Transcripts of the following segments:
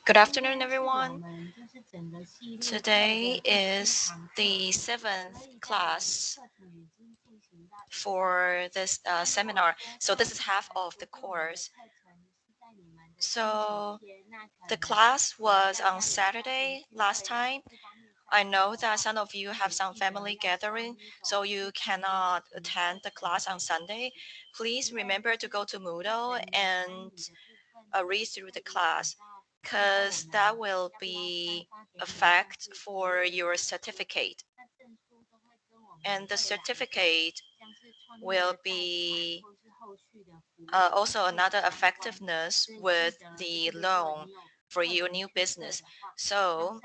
Good afternoon, everyone. Today is the 7th class for this seminar. So this is half of the course. So the class was on Saturday last time. I know that some of you have some family gathering, so you cannot attend the class on Sunday. Please remember to go to Moodle and read through the class, because that will be a fact for your certificate. And the certificate will be also another effectiveness with the loan for your new business. So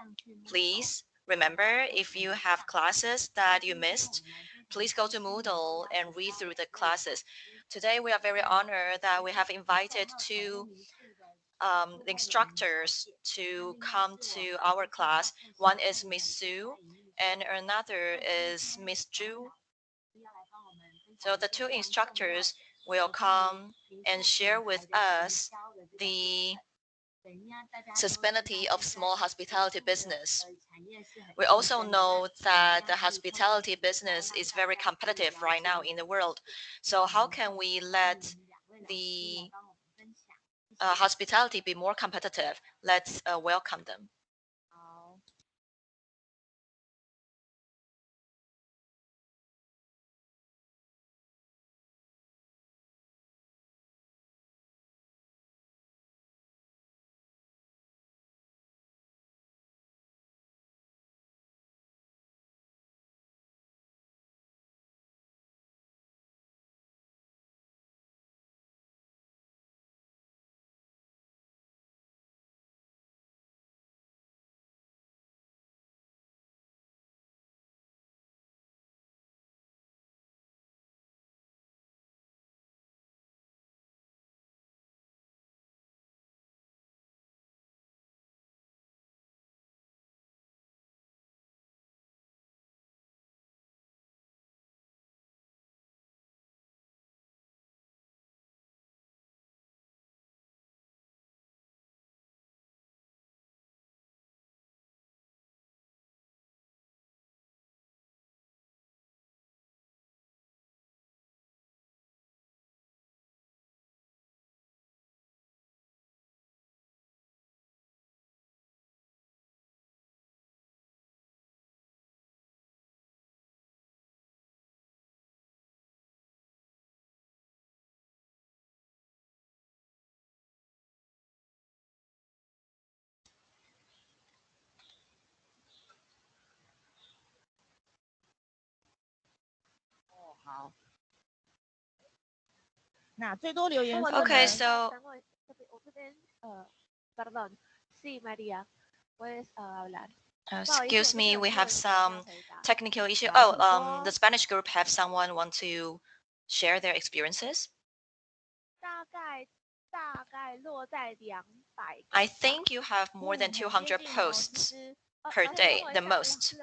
please remember, if you have classes that you missed, please go to Moodle and read through the classes. Today we are very honored that we have invited two instructors to come to our class. One is Miss Sue and another is Miss Zhu. So the two instructors will come and share with us the sustainability of small hospitality business. We also know that the hospitality business is very competitive right now in the world. So how can we let the hospitality be more competitive? Let's welcome them. Okay, so perdón. Sí, María, puedes hablar. excuse me, we have some technical issue. Oh, the Spanish group have someone want to share their experiences? 大概落在200。I think you have more than 200 posts per day, the most.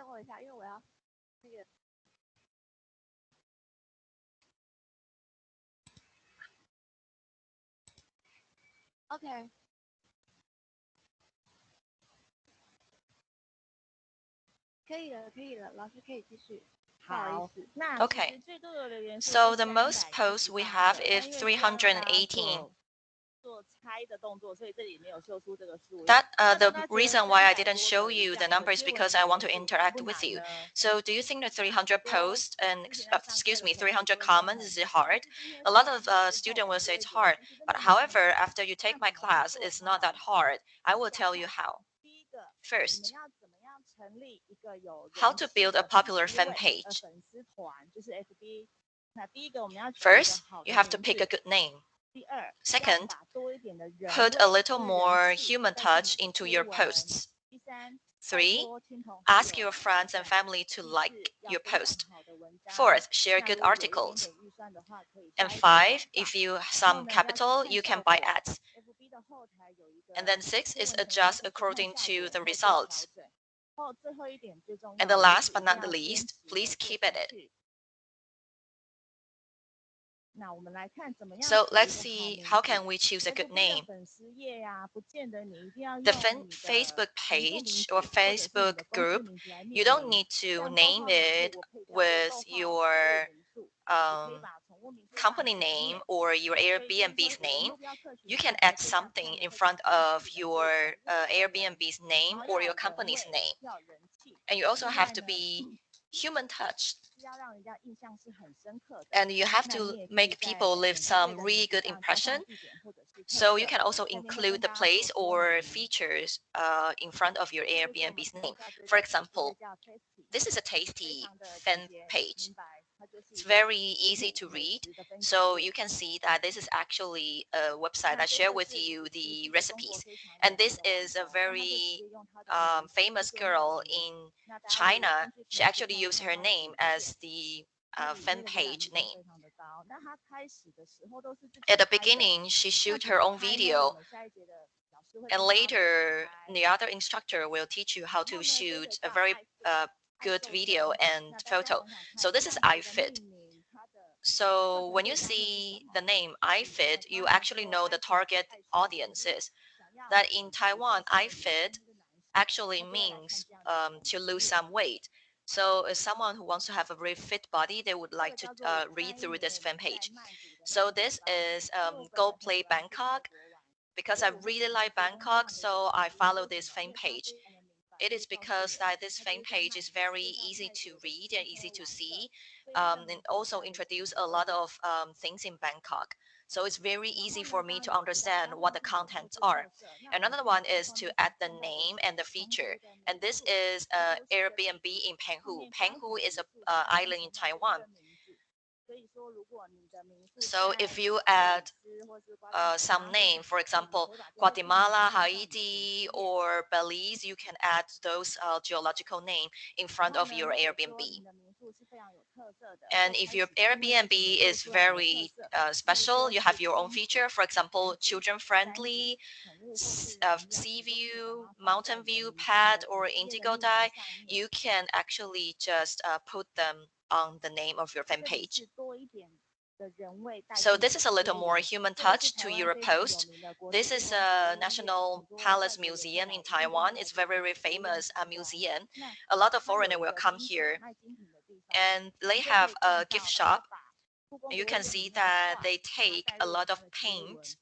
OK。可以了，可以了，老师可以继续。Okay. So the most posts we have is 318. That the reason why I didn't show you the number is because I want to interact with you. So do you think that 300 posts and excuse me 300 comments is it hard? A lot of students will say it's hard, but however, after you take my class, it's not that hard. I will tell you how. First, how to build a popular fan page. First, you have to pick a good name. Second, put a little more human touch into your posts. 3, ask your friends and family to like your post. 4th, share good articles. And 5, if you have some capital, you can buy ads. And then 6 is adjust according to the results. And the last but not the least, please keep at it. So let's see how can we choose a good name. The Facebook page or Facebook group, you don't need to name it with your um, company name or your Airbnb's name. You can add something in front of your Airbnb's name or your company's name. And you also have to be human touched, and you have to make people leave some really good impression. So you can also include the place or features in front of your Airbnb's name. For example, this is a tasty fan page. It's very easy to read. So you can see that this is actually a website that share with you the recipes. And this is a very famous girl in China. She actually used her name as the fan page name. At the beginning, she shoot her own video, and later the other instructor will teach you how to shoot a very good video and photo. So this is iFit. So when you see the name iFit, you actually know the target audiences. That in Taiwan, iFit actually means to lose some weight. So as someone who wants to have a very fit body, they would like to read through this fan page. So this is Go Play Bangkok. Because I really like Bangkok, so I follow this fan page. It is because that this fan page is very easy to read and easy to see, and also introduce a lot of things in Bangkok. So it's very easy for me to understand what the contents are. Another one is to add the name and the feature. And this is Airbnb in Penghu. Penghu is a island in Taiwan. So if you add some name, for example, Guatemala, Haiti, or Belize, you can add those geological name in front of your Airbnb. And if your Airbnb is very special, you have your own feature, for example, children friendly, sea view, mountain view, pet, or indigo dye, you can actually just put them on the name of your fan page. So this is a little more human touch to your post. This is a National Palace Museum in Taiwan. It's very, very famous museum. A lot of foreigners will come here, and they have a gift shop. You can see that they take a lot of paint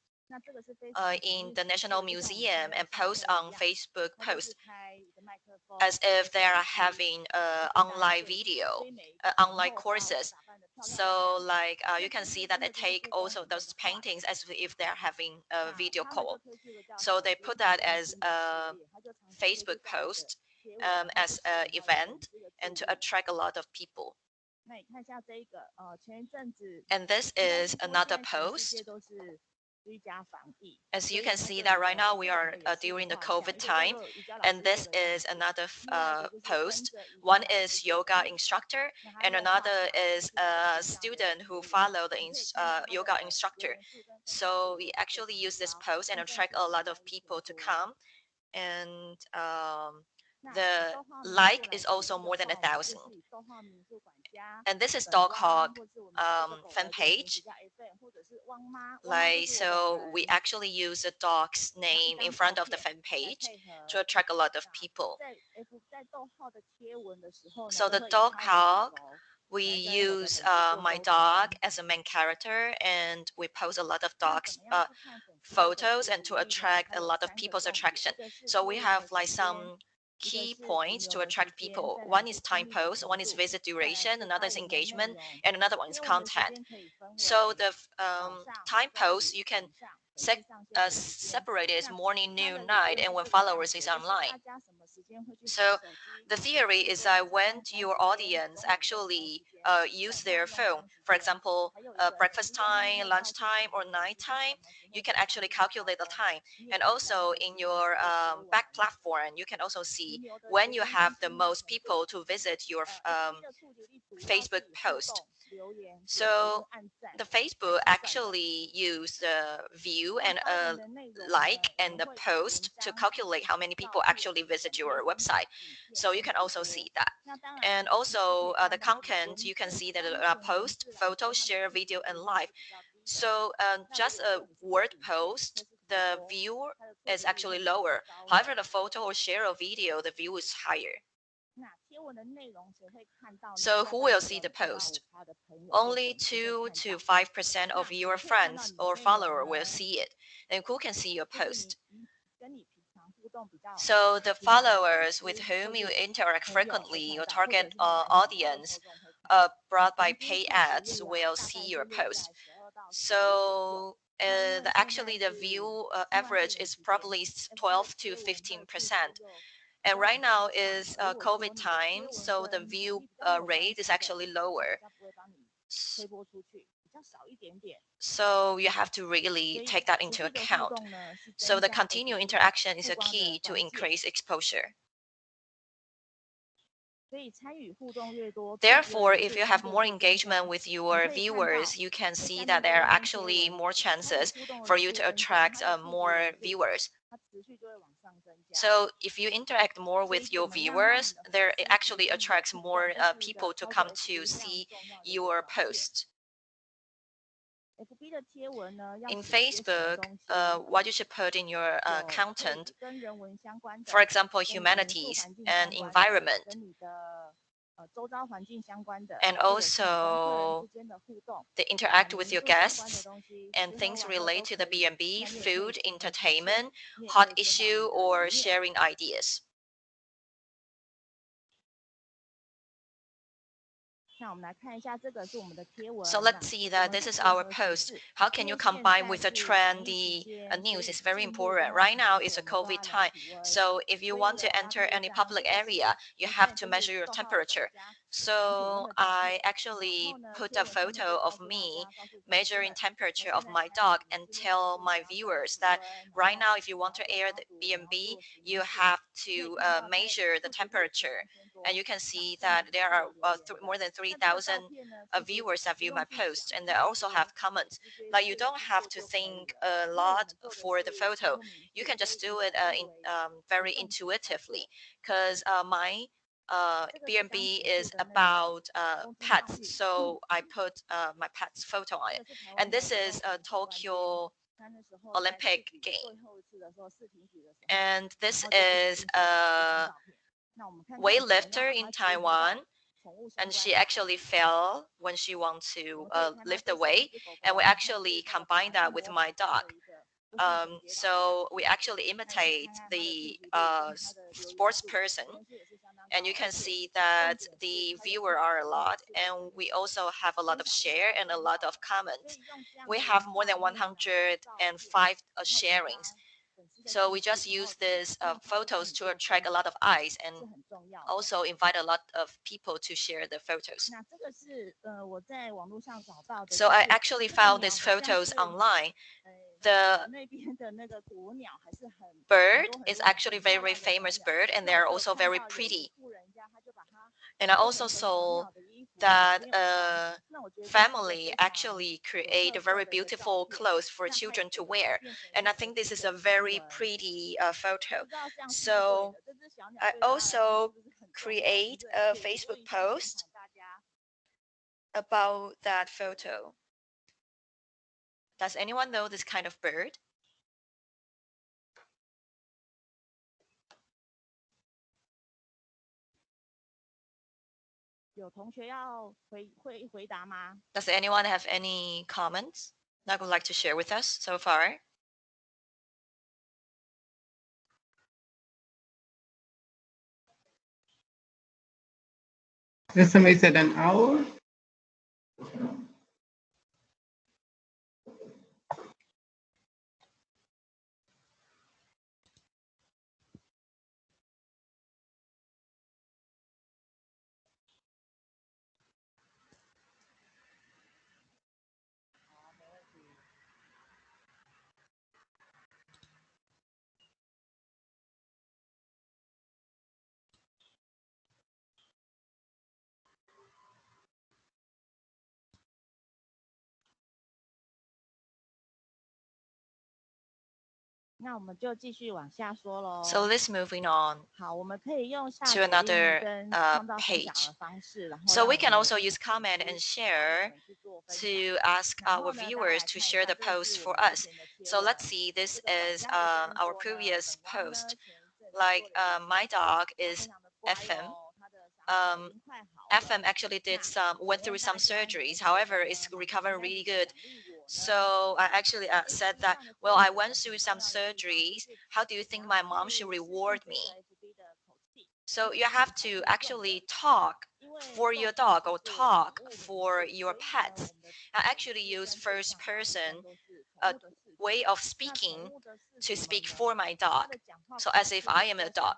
in the National Museum and post on Facebook post as if they are having online video, online courses. So like you can see that they take also those paintings as if they're having a video call. So they put that as a Facebook post, as an event, and to attract a lot of people. And this is another post. As you can see that right now we are during the COVID time, and this is another post. One is yoga instructor, and another is a student who follow the yoga instructor. So we actually use this post and attract a lot of people to come, and the like is also more than 1,000. And this is Dog Hog fan page. Like, so we actually use a dog's name in front of the fan page to attract a lot of people. So the Dog Hog, we use my dog as a main character, and we post a lot of dogs photos and to attract a lot of people's attraction. So we have like some key points to attract people. One is time post, one is visit duration, another is engagement, and another one is content. So the time post you can separate it as morning, noon, night, and when followers is online. So the theory is that when your audience actually use their phone, for example, breakfast time, lunchtime, or night time, you can actually calculate the time. And also in your back platform, you can also see when you have the most people to visit your Facebook post. So the Facebook actually use the view and like and the post to calculate how many people actually visit your website. So you can also see that. And also the content, you can see that post, photo, share, video, and live. So just a word post, the view is actually lower. However, the photo or share a video, the view is higher. So who will see the post? Only 2 to 5% of your friends or follower will see it. And who can see your post? So the followers with whom you interact frequently, your target audience brought by pay ads will see your post. So actually the view average is probably 12 to 15%. And right now is COVID time, so the view rate is actually lower. So you have to really take that into account. So the continued interaction is a key to increase exposure. Therefore, if you have more engagement with your viewers, you can see that there are actually more chances for you to attract more viewers. So if you interact more with your viewers, there it actually attracts more people to come to see your post. In Facebook, what you should put in your content, for example, humanities and environment, and also they interact with your guests and things relate to the B&B, food, entertainment, hot issue, or sharing ideas. So let's see that this is our post. How can you combine with the trendy news? It's very important. Right now it's a COVID time. So if you want to enter any public area, you have to measure your temperature. So I actually put a photo of me measuring temperature of my dog and tell my viewers that right now if you want to air the B&B, you have to measure the temperature. And you can see that there are more than 3,000 viewers that view my post, and they also have comments. Like you don't have to think a lot for the photo. You can just do it very intuitively, because my B&B is about pets, so I put my pet's photo on it. And this is a Tokyo Olympic game, and this is a weightlifter in Taiwan, and she actually fell when she wants to lift the weight, and we actually combine that with my dog. So we actually imitate the sports person, and you can see that the viewer are a lot, and we also have a lot of share and a lot of comments. We have more than 105 sharings. So we just use these photos to attract a lot of eyes and also invite a lot of people to share the photos. So I actually found these photos online. The bird is actually very famous bird, and they're also very pretty. And I also saw that a family actually create a very beautiful clothes for children to wear, and I think this is a very pretty photo. So I also create a Facebook post about that photo. Does anyone know this kind of bird? Does anyone have any comments that would like to share with us so far? Estimated an hour. 那我们就继续往下说 So 喽。 let's moving on 好，我们可以用下 to 载、印 another 跟创造分享 page. 的方式，然后 So 让 we 我 can 们 also use comment and share 去做分享。 to ask 然 our 后呢，大家 viewers 来 to 看一 share 下， the 这个 post 是我 for 们之 us. 前的贴 So 文。 let's see, this 这个小 is 家的声音 our 说呢， previous 本汪呢 post. 前一阵子 Like 做了一个 my dog 非 is 常的乖 FM. 哦，他的伤口已 Um, 经快好了。 FM actually did 那 went 请 through 问 some 大家你们 surgeries. 觉 However, 得 it's 呢，妈妈 recovering 应该 really 怎么 good. 奖励我呢？ So I actually 在 said FB that, 上的 well, 贴 I 文 went 很 through 重 some 要的地方就 surgeries. 是 How do you 你 think 要 my mom 去 should 试 reward 这 me? 个 FB 的口气， So 这 you 个是 have 很 to 部分 actually 的。 talk 因为 for 受 your 创 dog 其 or 实我们 talk 宠物的 for 事， your 所以呢， pets. 我们的 I 粉 actually 丝 use 跟对 first 象大部分 person 都是宠 a 物的事情。 way of 那宠 speaking 物的事 to 怎么 speak 呢？ for my 它 dog. 的讲话 So 方 as if 式 I 比 am a 较像 dog.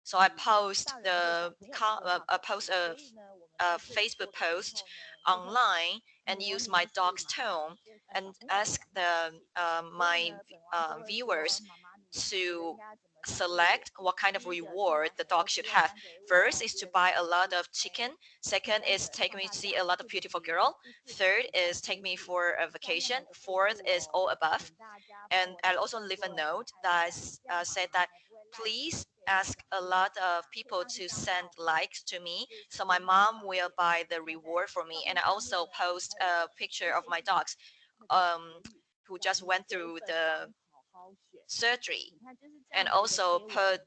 So I 大 post 人或 the 小朋友的说话方 post 式。所 a 以呢，我们在这里 Facebook 做的时 post 候呢，就会 online and 模 use 拟 my 就是 dog's 妈妈 tone 跟小 and 朋友的 ask 讲话 the 语气。所以 my 呢，本王就会说， viewers 妈妈你觉得 to 应该怎么奖励我？ select what kind of 第一个是 reward 买 the 很多 dog 鸡 should 肉 have. 当给我， First 第 is to 二个 buy 是 a 鼓 lot 励 of 我， chicken. 第 Second 三 is 个 take 放 me 大 to see 假 a lot of 去旅 beautiful 行， girl. 第四个 Third 是带 is take 出 me 去。 for a 下面还 vacation. 有个备 Fourth 注 is 哦， all above. 请大家帮 And 我 I'll 写 also 更 leave a 多人来 note 按 that 赞，这样 said 妈妈 that 才不会赖皮 please 给我 ask 奖 a 励。 lot of 那可以 people 按一 to 张 send 照片， likes to me 是 so 鼓 my 励你的 mom 照 will 片。 buy the 那在 reward for me. 照 And 片 I 上面 also 呢，还 post 有一 a 个 picture 谢 of 谢 my 信箱， dogs 那个结语， who 叫 just 你 went 给 through 本 the 王好好选。 surgery 你看就是这 and 样子的 also 贴文， put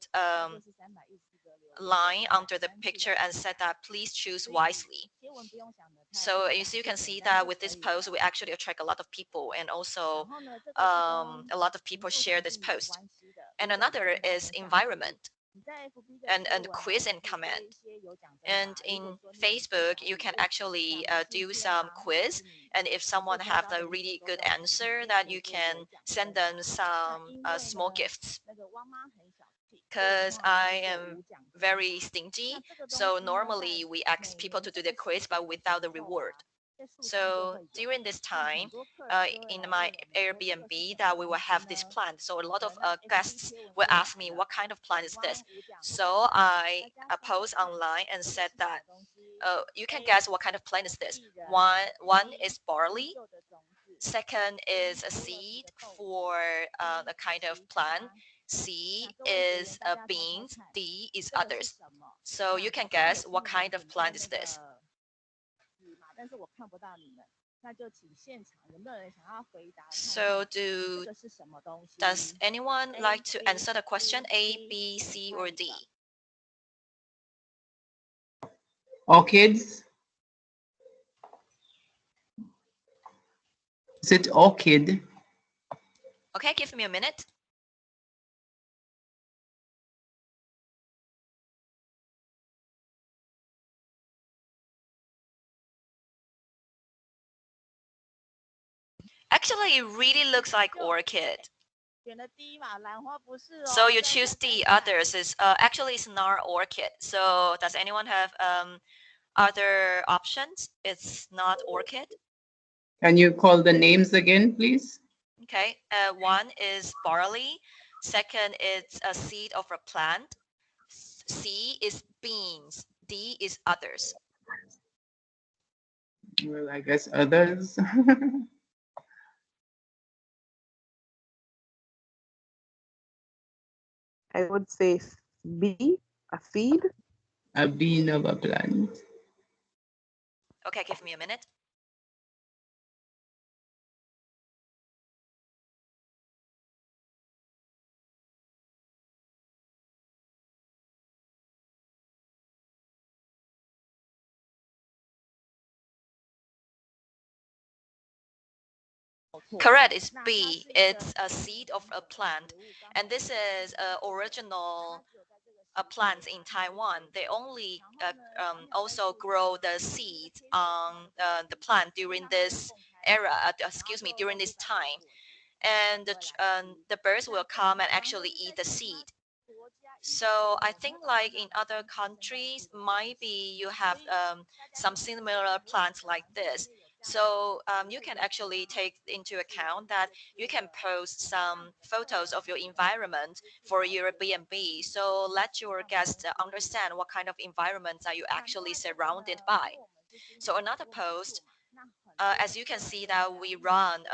那就是314个留言， line 点赞 under the 3次 picture 的 and 分 said 享。 that please choose 所以 wisely. 贴文不用想的太 So 复 as 杂， you 就 can 简 see 单 that 就 with 可 this 以 post, 了。 we actually attract a lot of people and 然 also 后呢，这个是跟 a lot of 营 people 救 share 场 this 地有 post. 关系的， And 有奖 another 跟大 is 人相处。 environment 你在 FB 的 and 贴文 quiz 呢， and 可以做 comment. 一些有奖征 And 答。如果 in 说你有兴趣 Facebook, 奖 you 励 can 我， actually 那我们 do 今天 some 啊，或者 quiz. 是你 And if 做 someone 周 have 遭 the 的一 really 些周 good 遭的影 answer, 片，可 that 以 you 做一个 can 奖 send 征。 them 那 some 因为 small 呢， gifts. 那个汪妈很小气，所以我 Because 通常都 I 是做 am 无奖征答。 very 那 stingy, 这个东 so 西呢，在 normally we ask 每 people 年 to 这 do the 个时 quiz, 节 but 的时 without the 候 reward. 啊，在树上就 So 会有， during this 那很 time, 多客人就会 in 来 my 问我们说这个是 Airbnb 什么 that we 东 will 西 have this 呢？ plant. So a 好 lot of 的，那 FB guests 贴文 will 就 ask 来 me 了。 what kind of plant 本 is 汪 this. 无奖征 So 答， I 大家猜猜 post 看， online and 这个 said 是什 that 么东西 you can ？A. guess what kind of plant is this. 薏仁 One B. is 优 barley. 秀的种子 Second C. is a 多了皮 seed 的豆子 for D. a 可 kind of 惜其 plant. 他。 C 那各位学员， is 大家猜猜 beans. 看， D is 这个是 others. 什么？ So 那 you 我 can 刚刚有 guess 请 what 你们 kind of 准备 plant 那 is this. 个纸嘛，但是我看不到你们，那就请现场有没有人想要回答看 So 看，这 do 个是什么东 does 西 anyone ？A like to B answer the question C A, D， B, 请 C, 猜 or 一个。 D? Orchids? Is it orchid? Okay, give me a minute. Actually, it really looks like orchid. 选了 D 嘛，兰花不是哦。 So you 再 choose 想 D. 想看 Others is actually it's not orchid. So does anyone have other options? It's not orchid. Can you call the names again, please? Okay. One is barley. Second, it's a seed of a plant. C is beans. D is others. Well, I guess others. I would say B, a seed. A bean of a plant. Okay, give me a minute. Correct, it's B. It's a seed of a plant. And this is original plants in Taiwan. They only also grow the seeds on the plant during this era, excuse me, during this time. And the birds will come and actually eat the seed. So I think like in other countries, might be you have some similar plants like this. So you can actually take into account that you can post some photos of your environment for your B&B. So let your guests understand what kind of environments are you actually surrounded by. So another post as you can see that we run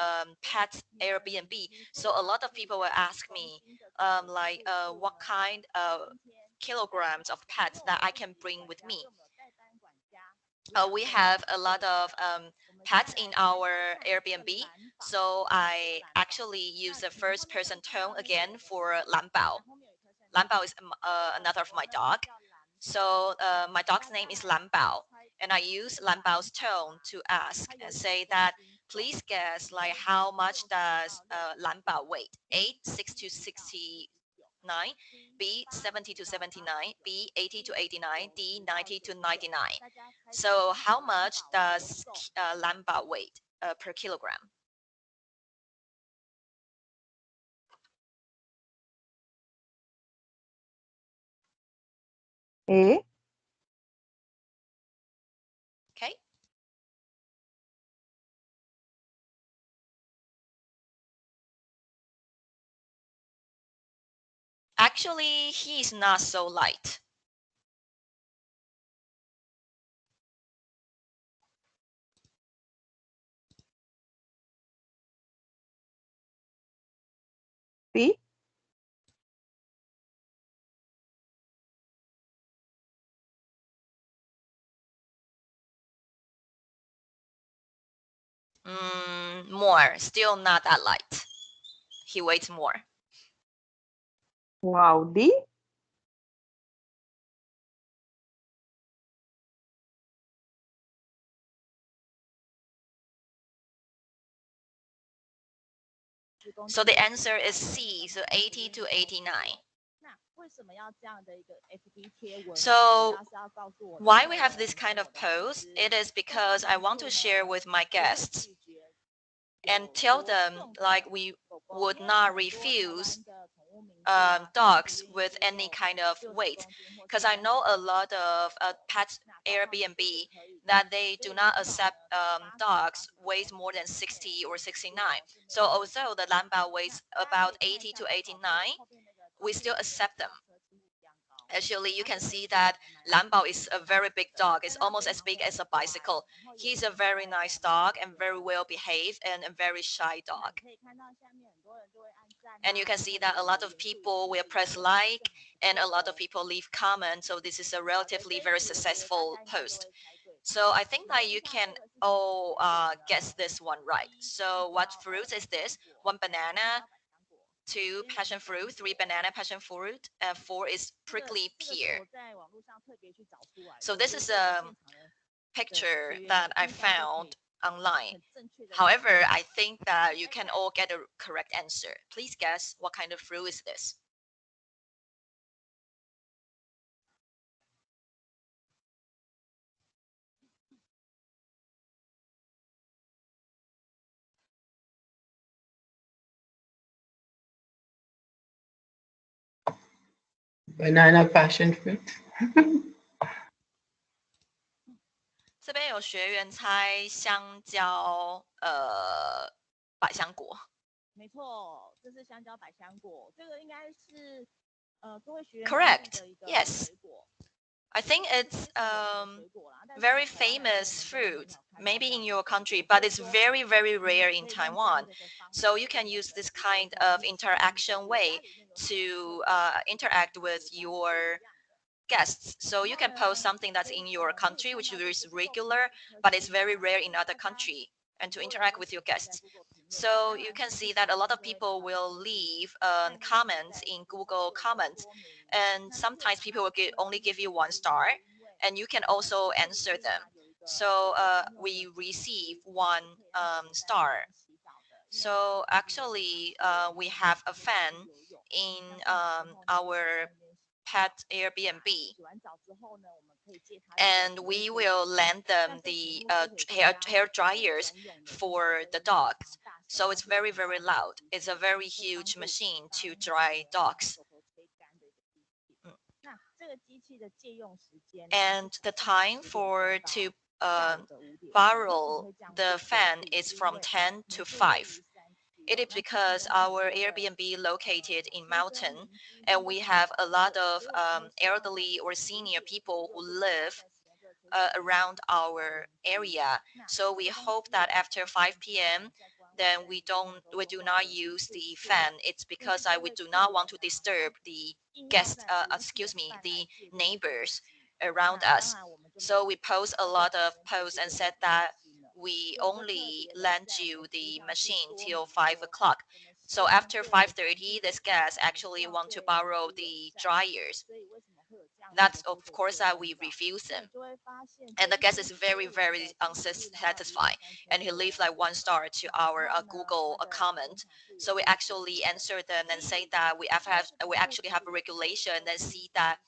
pet Airbnb, so a lot of people will ask me like what kind of kilograms of pets that I can bring with me. We have a lot of pets in our Airbnb, so I actually use the first person tone again for Lanbao. Lanbao is another of my dog. So my dog's name is Lanbao, and I use Lanbao's tone to ask and say that please guess like how much does Lanbao weight? A 60 to 69, B 70 to 79, B 80 to 89, D 90 to 99. So how much does Lanbao weight per kilogram? A. Okay. Actually, he is not so light. B. More, still not that light. He weighs more. Wow. D. So the answer is C, so 80 to 89. So why we have this kind of post? It is because I want to share with my guests and tell them like we would not refuse dogs with any kind of weight, because I know a lot of pet Airbnb that they do not accept dogs weighs more than 60 or 69. So although the Lanbao weighs about 80 to 89, we still accept them. Actually, you can see that Lanbao is a very big dog. It's almost as big as a bicycle. He's a very nice dog and very well behaved and a very shy dog. And you can see that a lot of people will press like and a lot of people leave comment. So this is a relatively very successful post. So I think that you can all guess this one right. So what fruits is this? One banana, two passion fruit, three banana passion fruit, and four is prickly pear. So this is a picture that I found online. However, I think that you can all get a correct answer. Please guess what kind of fruit is this? Banana passion fruit. 这边有学员猜香蕉，百香果。没错，这是香蕉百香果，这个应该是各位学员 Correct. 的一个 Yes. 水果。 I think it's very famous fruit, maybe in your country, but it's very, very rare in Taiwan. So you can use this kind of interaction way to interact with your guests. So you can post something that's in your country, which is regular, but it's very rare in other country, and to interact with your guests. So you can see that a lot of people will leave comments in Google comments, and sometimes people will only give you 1 star, and you can also answer them. So we receive 1 star. So actually, we have a fan in our pet Airbnb, and we will lend them the hair dryers for the dogs. So it's very, very loud. It's a very huge machine to dry dogs. And the time for to borrow the fan is from 10 to 5. It is because our Airbnb located in mountain, and we have a lot of elderly or senior people who live around our area. So we hope that after 5 p.m., then we do not use the fan. It's because we do not want to disturb the guests, excuse me, the neighbors around us. So we post a lot of posts and said that we only lend you the machine till 5 o'clock. So after 5:30, this guest actually want to borrow the dryers. That's of course that we refuse them. And the guest is very, very unsatisfied. And he leaves like 1 star to our Google comment. So we actually answer them and say that we actually have a regulation and see that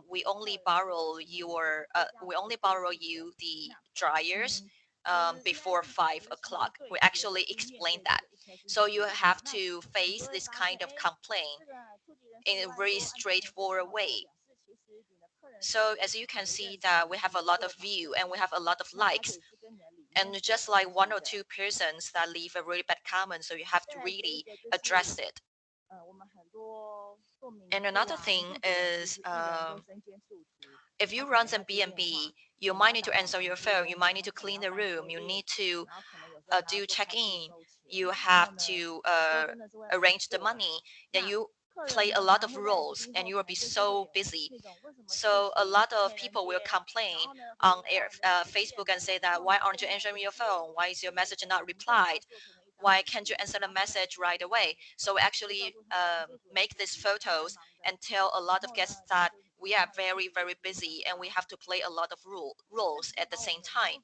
we only borrow you the dryers before 5 o'clock. We actually explain that. So you have to face this kind of complaint in a very straightforward way. So as you can see that we have a lot of view and we have a lot of likes, and just like 1 or 2 persons that leave a really bad comment, so you have to really address it. And another thing is, if you run some B&B, you might need to answer your phone, you might need to clean the room, you need to do check-in, you have to arrange the money, then you play a lot of roles and you will be so busy. So a lot of people will complain on Facebook and say that why aren't you answering your phone? Why is your message not replied? Why can't you answer the message right away? So we actually make these photos and tell a lot of guests that we are very, very busy and we have to play a lot of roles at the same time.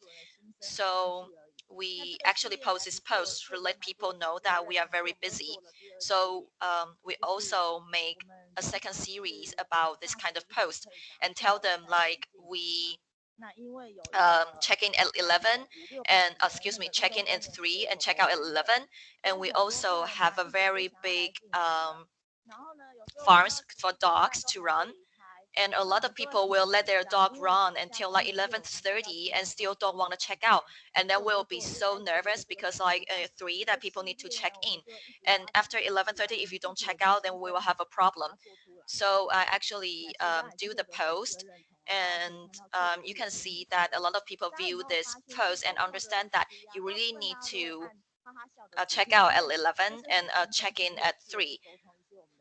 So we actually post this post to let people know that we are very busy. So we also make a second series about this kind of post and tell them like we check in at 11 and excuse me, check in at 3 and check out at 11. And we also have a very big farms for dogs to run, and a lot of people will let their dog run until like 11:30 and still don't want to check out, and then we'll be so nervous because like 3 that people need to check in, and after 11:30 if you don't check out then we will have a problem. So I actually do the post, and you can see that a lot of people view this post and understand that you really need to check out at 11 and check in at 3.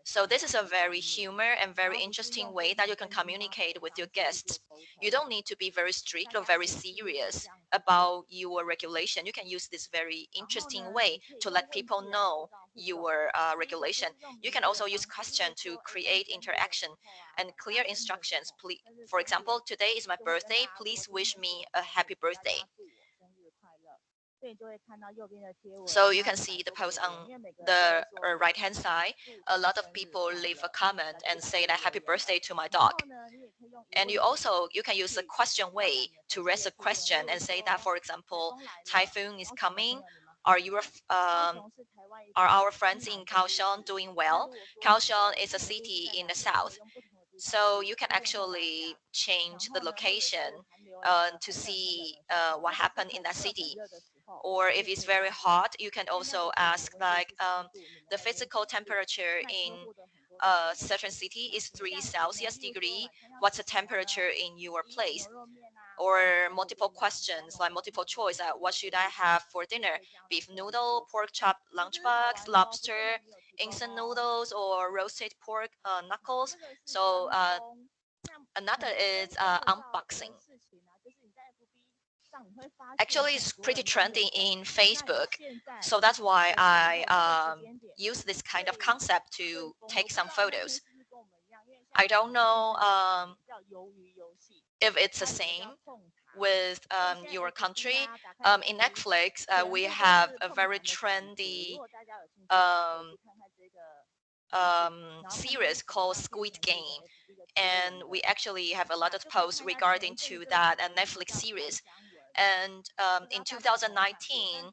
So this is a very humor and very interesting way that you can communicate with your guests. You don't need to be very strict or very serious about your regulation. You can use this very interesting way to let people know your regulation. You can also use question to create interaction and clear instructions. Please, for example, today is my birthday. Please wish me a happy birthday. So you can see the post on the right hand side. A lot of people leave a comment and say that happy birthday to my dog. And you can use the question way to raise a question and say that, for example, typhoon is coming. Are you are our friends in Kaohsiung doing well? Kaohsiung is a city in the south. So you can actually change the location to see what happened in that city. Or if it's very hot, you can also ask like the physical temperature in a certain city is 3 Celsius degree. What's the temperature in your place? Or multiple questions like multiple choice. What should I have for dinner? Beef noodle, pork chop lunchbox, lobster, instant noodles, or roasted pork knuckles. So another is unboxing. Actually, it's pretty trendy in Facebook, so that's why I use this kind of concept to take some photos. I don't know if it's the same with your country. In Netflix, we have a very trendy um, series called Squid Game, and we actually have a lot of posts regarding to that Netflix series. And in 2019,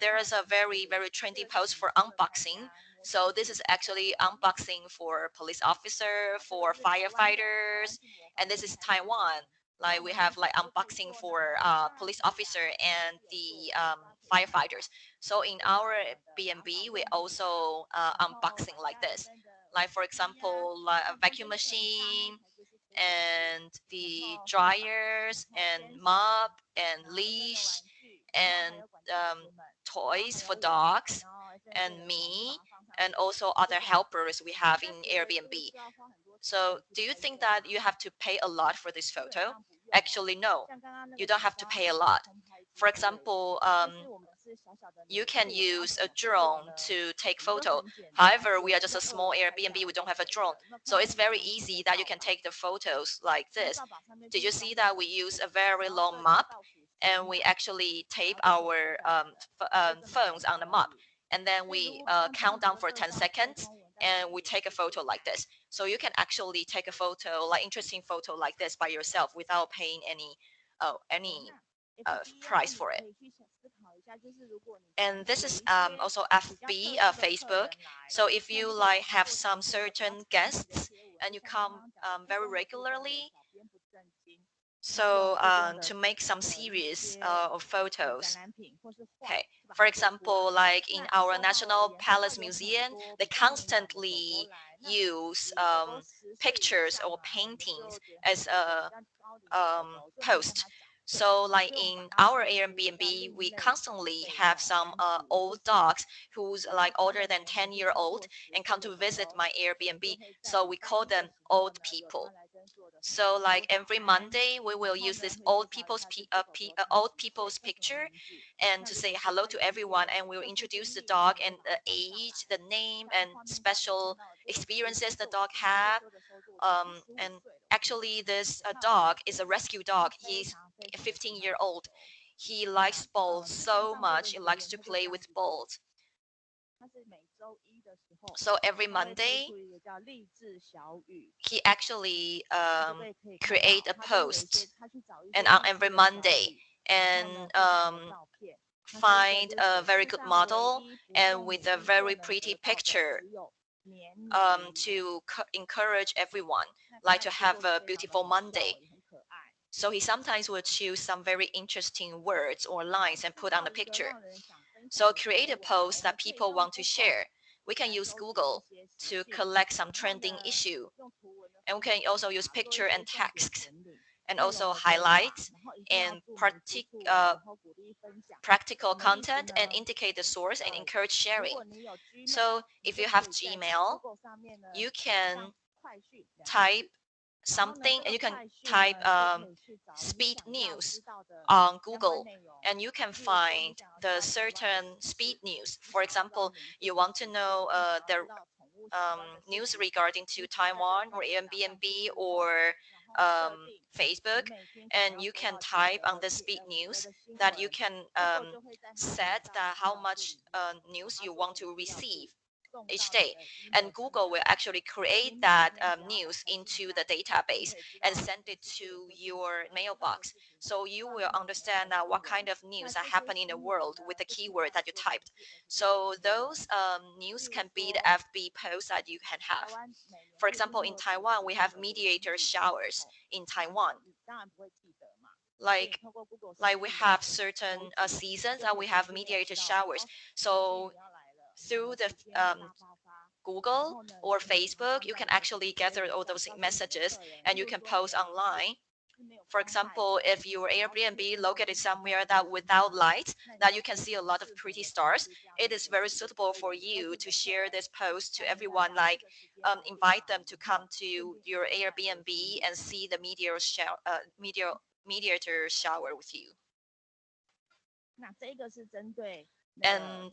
there is a very, very trendy post for unboxing. So this is actually unboxing for police officer, for firefighters, and this is Taiwan. Like we have like unboxing for police officer and the firefighters. So in our B&B, we also unboxing like this. Like for example, like a vacuum machine, and the dryers and mop and leash and toys for dogs and me and also other helpers we have in Airbnb. So do you think that you have to pay a lot for this photo? Actually, no, you don't have to pay a lot. For example, you can use a drone to take photo. However, we are just a small Airbnb. We don't have a drone. So it's very easy that you can take the photos like this. Did you see that we use a very long map and we actually tape our phones on the map and then we count down for 10 seconds and we take a photo like this. So you can actually take a photo, like interesting photo like this by yourself without paying any price for it. And this is also FB, Facebook. So if you like have some certain guests and you come very regularly, so to make some series of photos. Okay, for example, like in our National Palace Museum, they constantly use pictures or paintings as a post. So like in our Airbnb, we constantly have some old dogs who's like older than 10-year-old and come to visit my Airbnb. So we call them old people. So like every Monday, we will use this old people's picture and to say hello to everyone, and we'll introduce the dog and the age, the name, and special experiences the dog have. And actually, this dog is a rescue dog. He's 15-year-old. He likes balls so much. He likes to play with balls. So every Monday, he actually create a post, and on every Monday, and find a very good model and with a very pretty picture to encourage everyone, like to have a beautiful Monday. So he sometimes will choose some very interesting words or lines and put on the picture. So create a post that people want to share. We can use Google to collect some trending issue. And we can also use picture and text and also highlight and practical content and indicate the source and encourage sharing. So if you have Gmail, you can type something and you can type speed news on Google and you can find the certain speed news. For example, you want to know the news regarding to Taiwan or Airbnb or Facebook, and you can type on the speed news that you can set that how much news you want to receive each day, and Google will actually create that news into the database and send it to your mailbox. So you will understand what kind of news are happening in the world with the keyword that you typed. So those news can be the FB posts that you can have. For example, in Taiwan, we have mediator showers in Taiwan. Like we have certain seasons that we have mediator showers. So through the Google or Facebook, you can actually gather all those messages and you can post online. For example, if your Airbnb located somewhere that without light, that you can see a lot of pretty stars, it is very suitable for you to share this post to everyone, like invite them to come to your Airbnb and see the mediator shower with you. And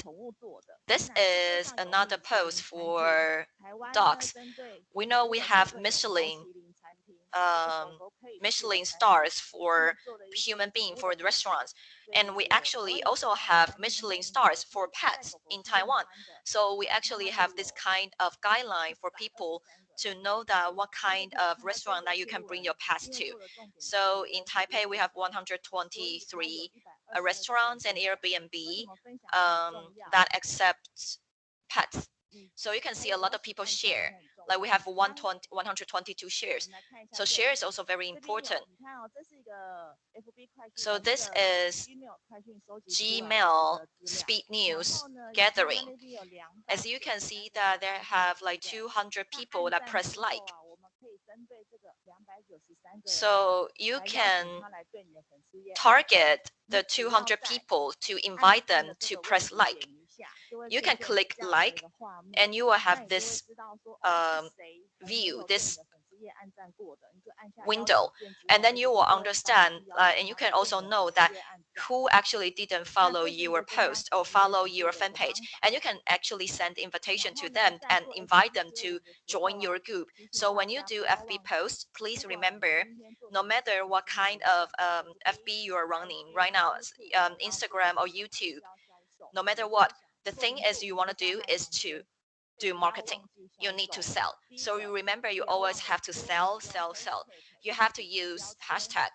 this is another post for dogs. We know we have Michelin stars for human being for the restaurants, and we actually also have Michelin stars for pets in Taiwan. So we actually have this kind of guideline for people to know that what kind of restaurant that you can bring your pets to. So in Taipei, we have 123 restaurants and Airbnb that accepts pets. So you can see a lot of people share. Like we have 122 shares. So share is also very important. So this is Gmail speed news gathering. As you can see that there have like 200 people that press like. So you can target the 200 people to invite them to press like. You can click like, and you will have this view, this window, and then you will understand, and you can also know that who actually didn't follow your post or follow your fan page, and you can actually send invitation to them and invite them to join your group. So when you do FB posts, please remember, no matter what kind of FB you are running right now, Instagram or YouTube, no matter what, the thing is you want to do is to do marketing. You need to sell. So you remember, you always have to sell, sell, sell. You have to use hashtag.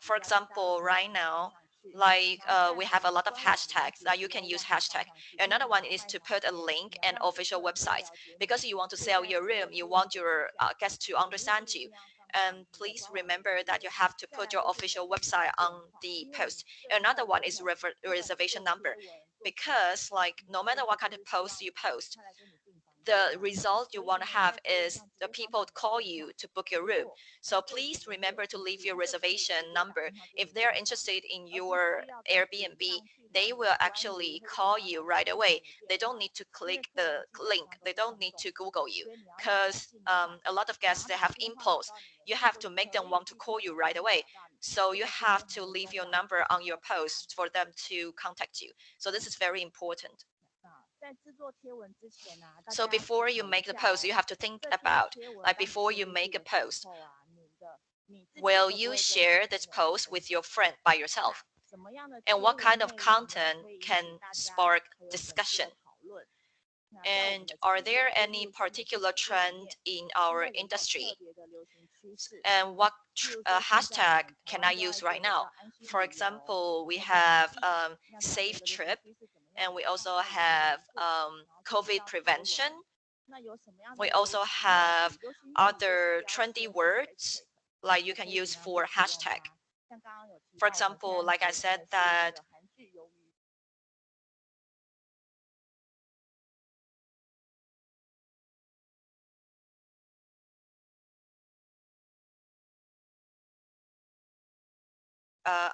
For example, right now, like we have a lot of hashtags that you can use hashtag. Another one is to put a link and official website, because you want to sell your room, you want your guests to understand you. And please remember that you have to put your official website on the post. Another one is reservation number, because like no matter what kind of post you post, the result you want to have is the people call you to book your room. So please remember to leave your reservation number. If they're interested in your Airbnb, they will actually call you right away. They don't need to click the link. They don't need to Google you, because a lot of guests, they have impulse. You have to make them want to call you right away. So you have to leave your number on your post for them to contact you. So this is very important. So before you make the post, you have to think about, like before you make a post, will you share this post with your friend by yourself? And what kind of content can spark discussion? And are there any particular trend in our industry? And what hashtag can I use right now? For example, we have safe trip, and we also have COVID prevention. We also have other trendy words like you can use for hashtag. For example, like I said that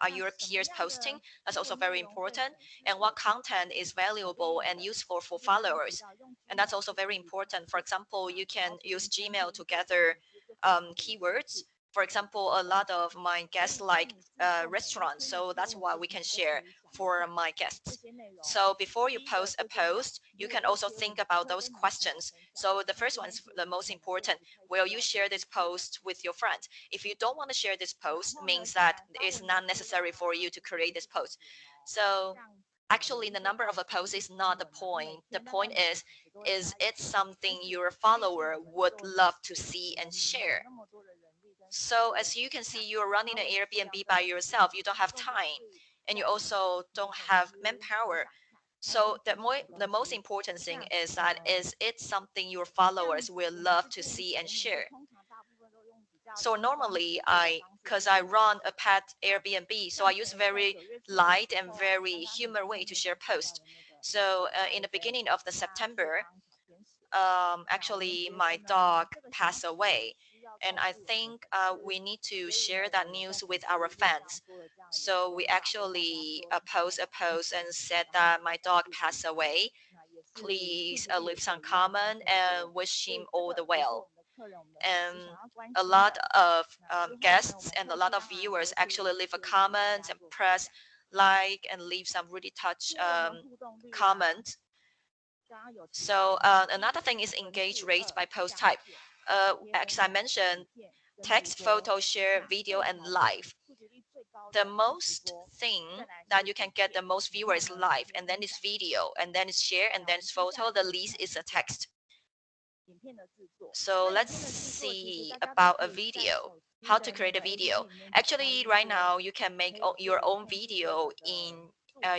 are your peers posting? That's also very important. And what content is valuable and useful for followers? And that's also very important. For example, you can use Gmail to gather keywords. For example, a lot of my guests like restaurants, so that's why we can share for my guests. So before you post a post, you can also think about those questions. So the first one is the most important. Will you share this post with your friends? If you don't want to share this post, means that it's not necessary for you to create this post. So actually the number of a post is not the point. The point is it something your follower would love to see and share? So as you can see, you're running an Airbnb by yourself. You don't have time, and you also don't have manpower. So the most important thing is that is it something your followers will love to see and share? So normally because I run a pet Airbnb, so I use very light and very humor way to share posts. So in the beginning of the September, actually my dog passed away, and I think we need to share that news with our fans. So we actually post a post and said that my dog passed away. Please leave some comment and wish him all the well. And a lot of guests and a lot of viewers actually leave a comment and press like and leave some really touch comment. So another thing is engage rate by post type. As I mentioned, text, photo, share, video, and live. The most thing that you can get the most viewers live, and then it's video, and then it's share, and then it's photo. The least is a text. So let's see about a video. How to create a video. Actually, right now you can make your own video in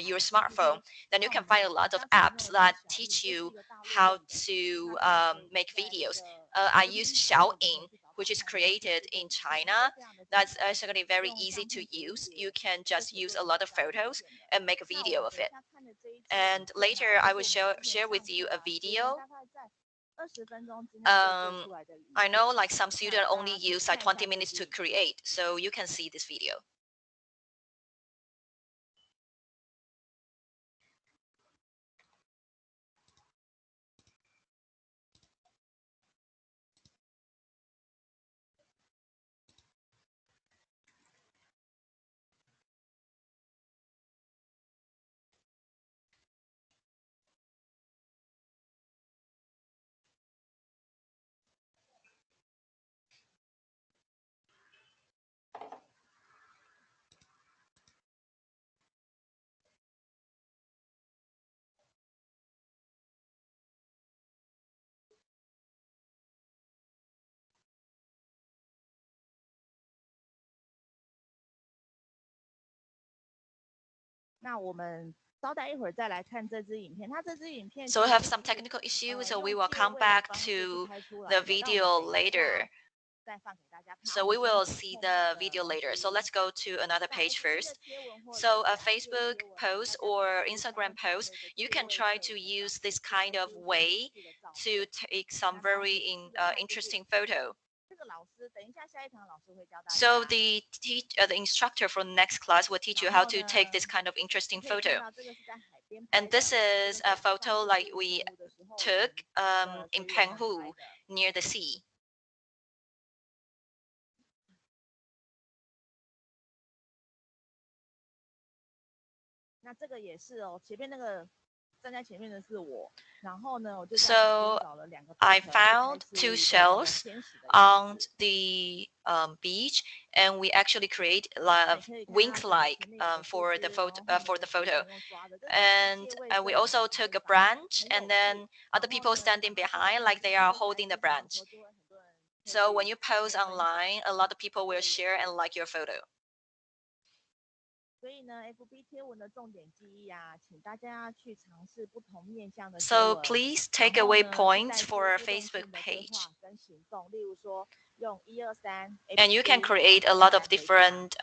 your smartphone. Then you can find a lot of apps that teach you how to make videos. I use Xiaoyin, which is created in China. That's actually very easy to use. You can just use a lot of photos and make a video of it. And later I will share with you a video I know like some students only use like 20 minutes to create, so you can see this video. So we have some technical issues, so we will come back to the video later. So we will see the video later. So let's go to another page first. So a Facebook post or Instagram post, you can try to use this kind of way to take some very interesting photo. So the instructor for the next class will teach you how to take this kind of interesting photo. And this is a photo like we took in Penghu near the sea. So I found two shells on the beach, and we actually create wings like for the photo. And we also took a branch, and then other people standing behind like they are holding the branch. So when you post online, a lot of people will share and like your photo. So please take away points for our Facebook page. And you can create a lot of different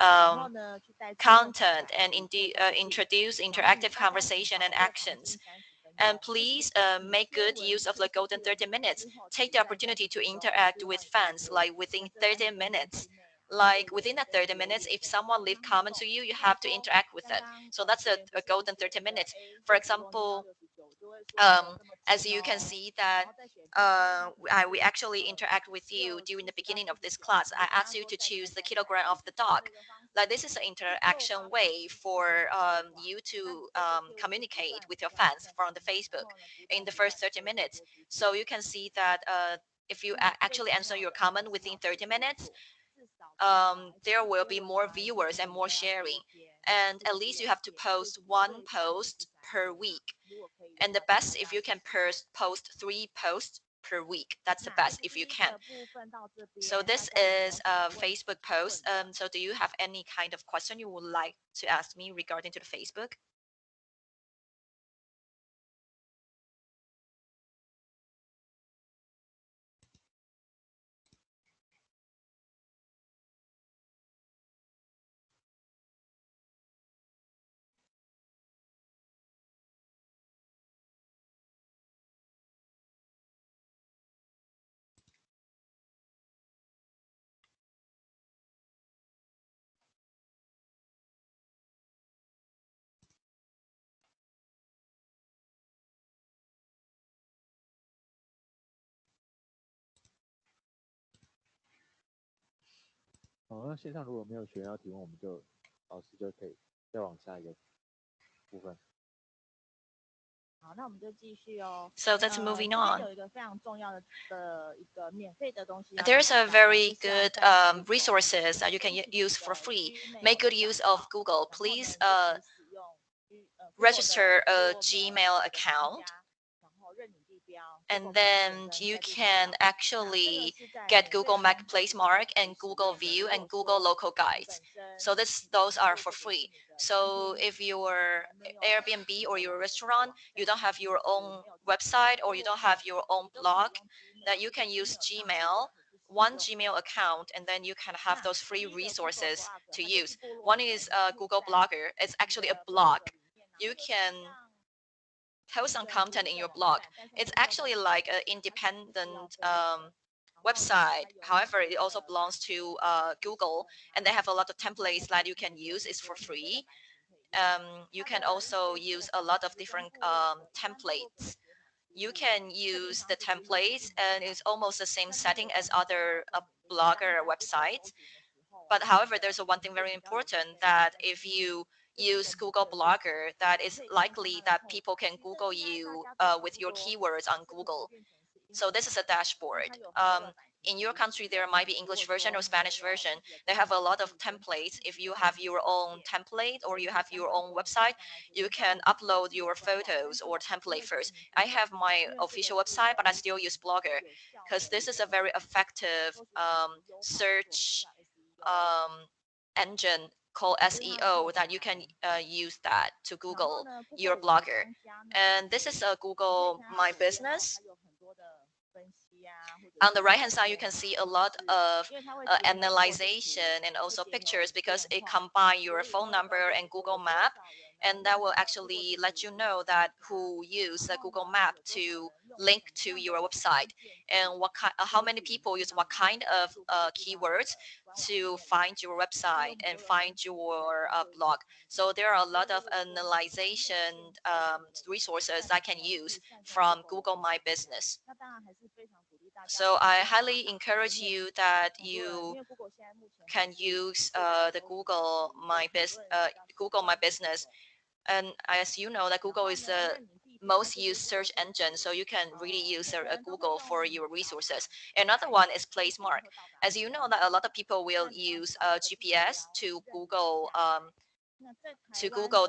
content and introduce interactive conversation and actions. And please make good use of the golden 30 minutes. Take the opportunity to interact with fans like within 30 minutes. Like within that 30 minutes, if someone leave comment to you, you have to interact with them. So that's a golden 30 minutes. For example, as you can see that we actually interact with you during the beginning of this class. I asked you to choose the kilogram of the dog. Like this is an interaction way for you to communicate with your fans from the Facebook in the first 30 minutes. So you can see that if you actually answer your comment within 30 minutes, there will be more viewers and more sharing. And at least you have to post one post per week. And the best if you can post 3 posts per week. That's the best if you can. So this is a Facebook post. So do you have any kind of question you would like to ask me regarding to the Facebook?那线上如果没有学员要提问，我们就老师就可以再往下一个部分。So that's moving on. There's a very good resources that you can use for free. Make good use of Google. Please register a Gmail account, and then you can actually get Google Marketplace Mark and Google View and Google Local Guides. So those are for free. So if you're Airbnb or your restaurant, you don't have your own website or you don't have your own blog, that you can use Gmail, one Gmail account, and then you can have those free resources to use. One is Google Blogger. It's actually a blog. You can post some content in your blog. It's actually like an independent website. However, it also belongs to Google, and they have a lot of templates that you can use. It's for free. You can also use a lot of different templates. You can use the templates, and it's almost the same setting as other blogger websites. But however, there's one thing very important, that if you use Google Blogger, that is likely that people can Google you with your keywords on Google. So this is a dashboard. In your country, there might be English version or Spanish version. They have a lot of templates. If you have your own template or you have your own website, you can upload your photos or template first. I have my official website, but I still use Blogger because this is a very effective search engine called SEO that you can use that to Google your blogger. And this is a Google My Business. On the right hand side, you can see a lot of analyzation and also pictures, because it combines your phone number and Google Map, and that will actually let you know that who use the Google Map to link to your website, and what kind, how many people use what kind of keywords to find your website and find your blog. So there are a lot of analyzation resources I can use from Google My Business. So I highly encourage you that you can use the Google My Business. And as you know, that Google is the most used search engine, so you can really use Google for your resources. Another one is PlaceMark. As you know, that a lot of people will use GPS to Google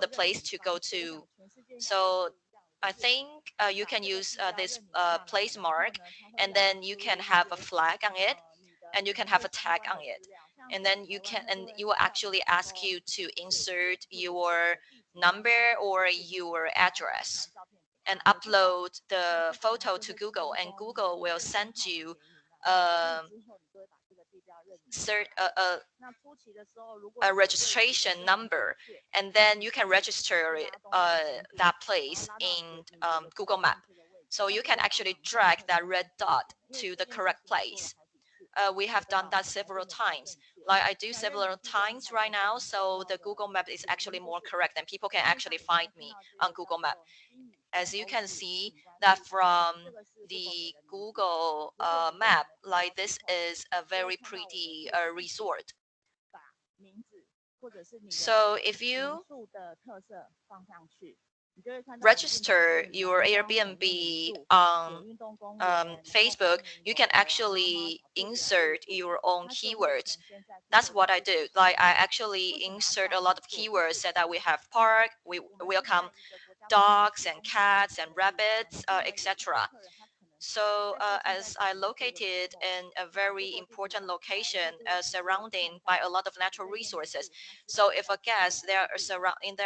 the place to go to. So I think you can use this PlaceMark, and then you can have a flag on it, and you can have a tag on it, and then you will actually ask you to insert your number or your address and upload the photo to Google, and Google will send you a registration number, and then you can register that place in Google Map. So you can actually drag that red dot to the correct place. We have done that several times. Like I do several times right now, so the Google Map is actually more correct, and people can actually find me on Google Map. As you can see that from the Google map, like this is a very pretty resort. So if you register your Airbnb on Facebook, you can actually insert your own keywords. That's what I do. Like I actually insert a lot of keywords that we have park, we welcome dogs and cats and rabbits, etc. So as I located in a very important location surrounding by a lot of natural resources, so if a guest they are in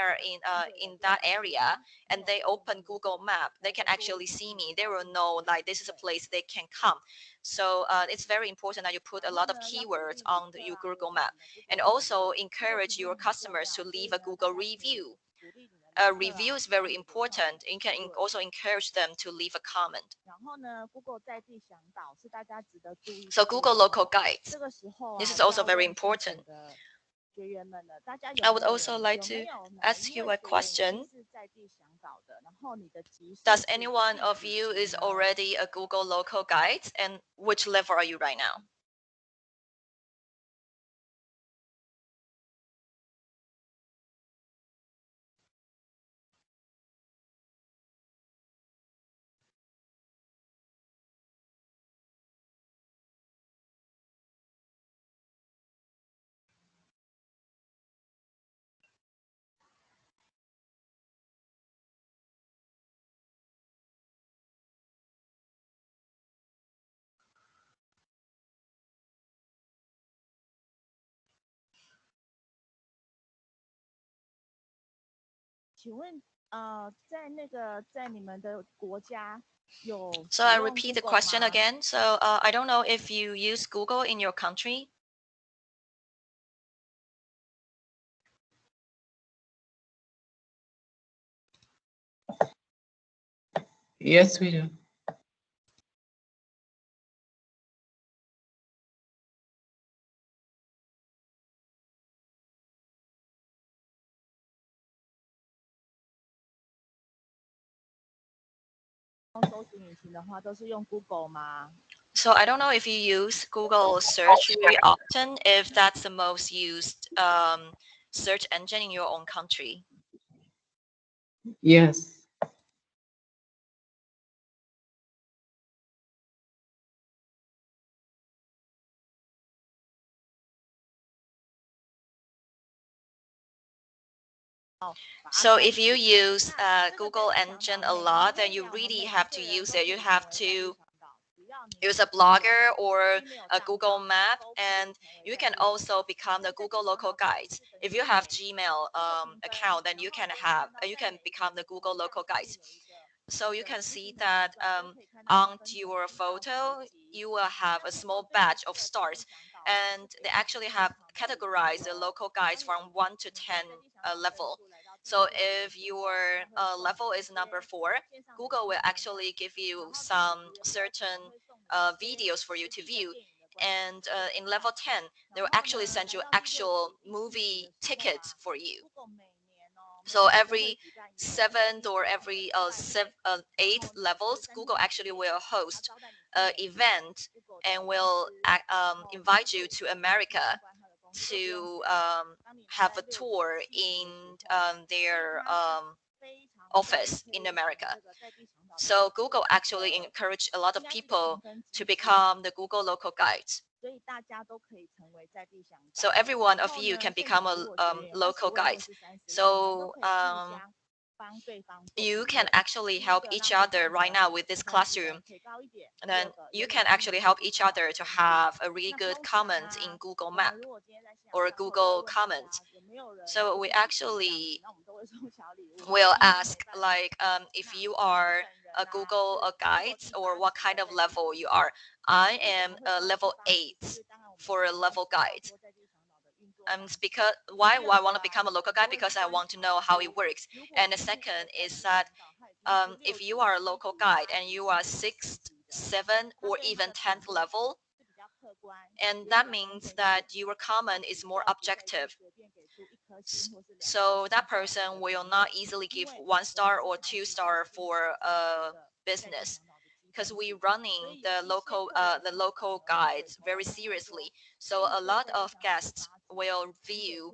that area and they open Google Map, they can actually see me. They will know like this is a place they can come. So it's very important that you put a lot of keywords on your Google Map, and also encourage your customers to leave a Google review. A review is very important. You can also encourage them to leave a comment. So Google local guides. This is also very important. I would also like to ask you a question. Does any one of you is already a Google local guide, and which level are you right now? So I repeat the question again. So I don't know if you use Google in your country. Yes, we do. Google 吗？ So I don't know if you use Google search very often, if that's the most used search engine in your own country. Yes. So if you use Google engine a lot, then you really have to use it. You have to use a blogger or a Google map, and you can also become the Google local guides. If you have Gmail account, then you can become the Google local guides. So you can see that on your photo, you will have a small badge of stars, and they actually have categorized the local guides from 1 to 10 level. So if your level is number 4, Google will actually give you some certain videos for you to view. And in level 10, they will actually send you actual movie tickets for you. So every seventh or every eighth levels, Google actually will host an event and will invite you to America to have a tour in their office in America. So Google actually encouraged a lot of people to become the Google local guides. So every one of you can become a local guide. So you can actually help each other right now with this classroom. And then you can actually help each other to have a really good comment in Google Map or Google comment. So we actually will ask like if you are a Google guide or what kind of level you are. I am a level 8 for a level guide. Because why I want to become a local guide, because I want to know how it works. And the second is that if you are a local guide and you are 6th, 7th, or even 10th level, and that means that your comment is more objective. So that person will not easily give 1 star or 2 star for a business, because we're running the local guides very seriously. So a lot of guests will view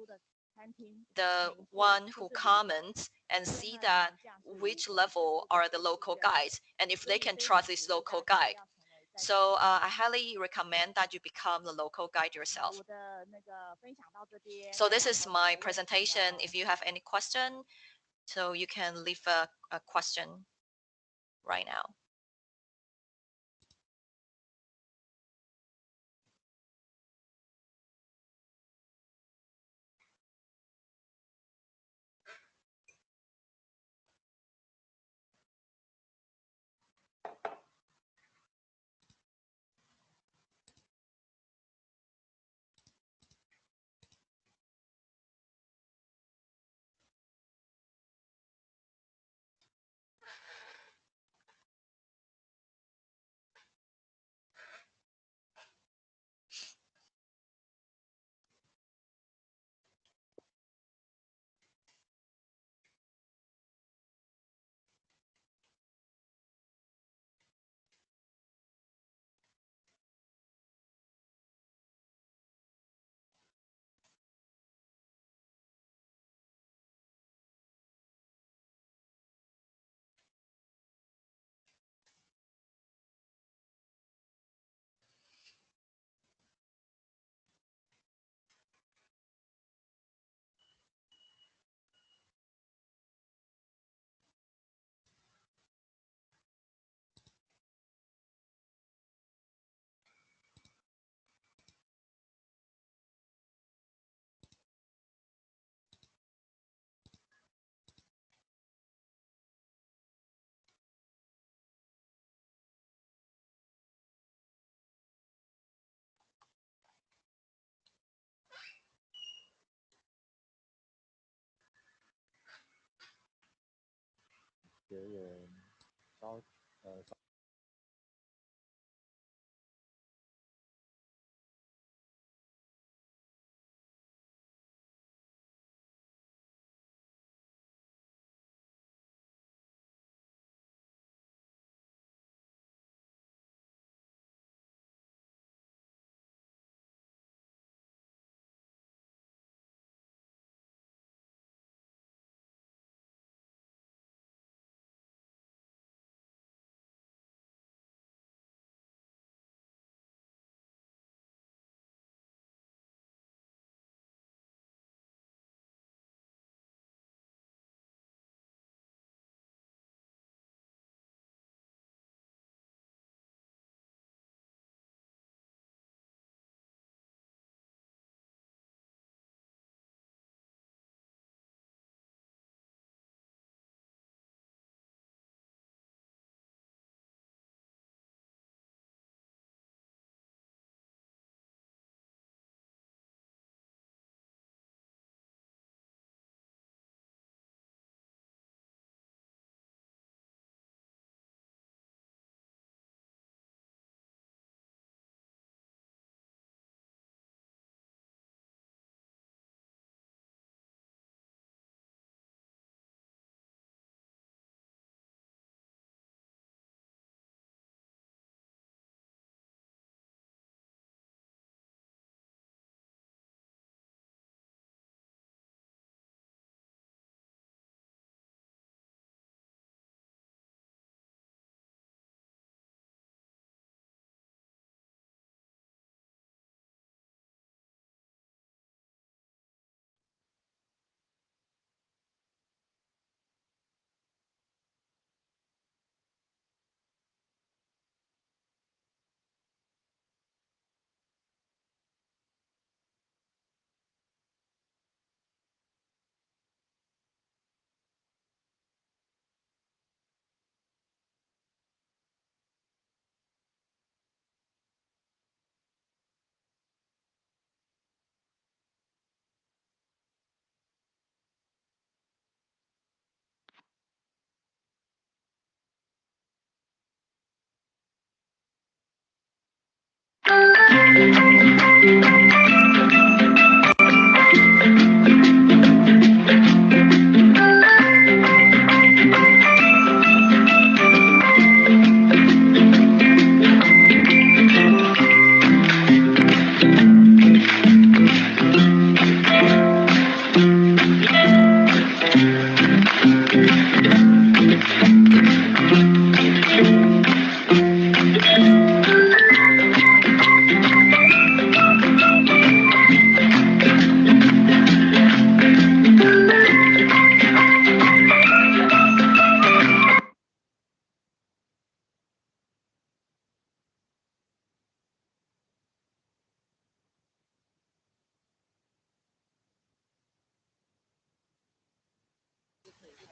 the one who comments and see that which level are the local guides and if they can trust this local guide. So I highly recommend that you become the local guide yourself. So this is my presentation. If you have any question, so you can leave a question right now.学员稍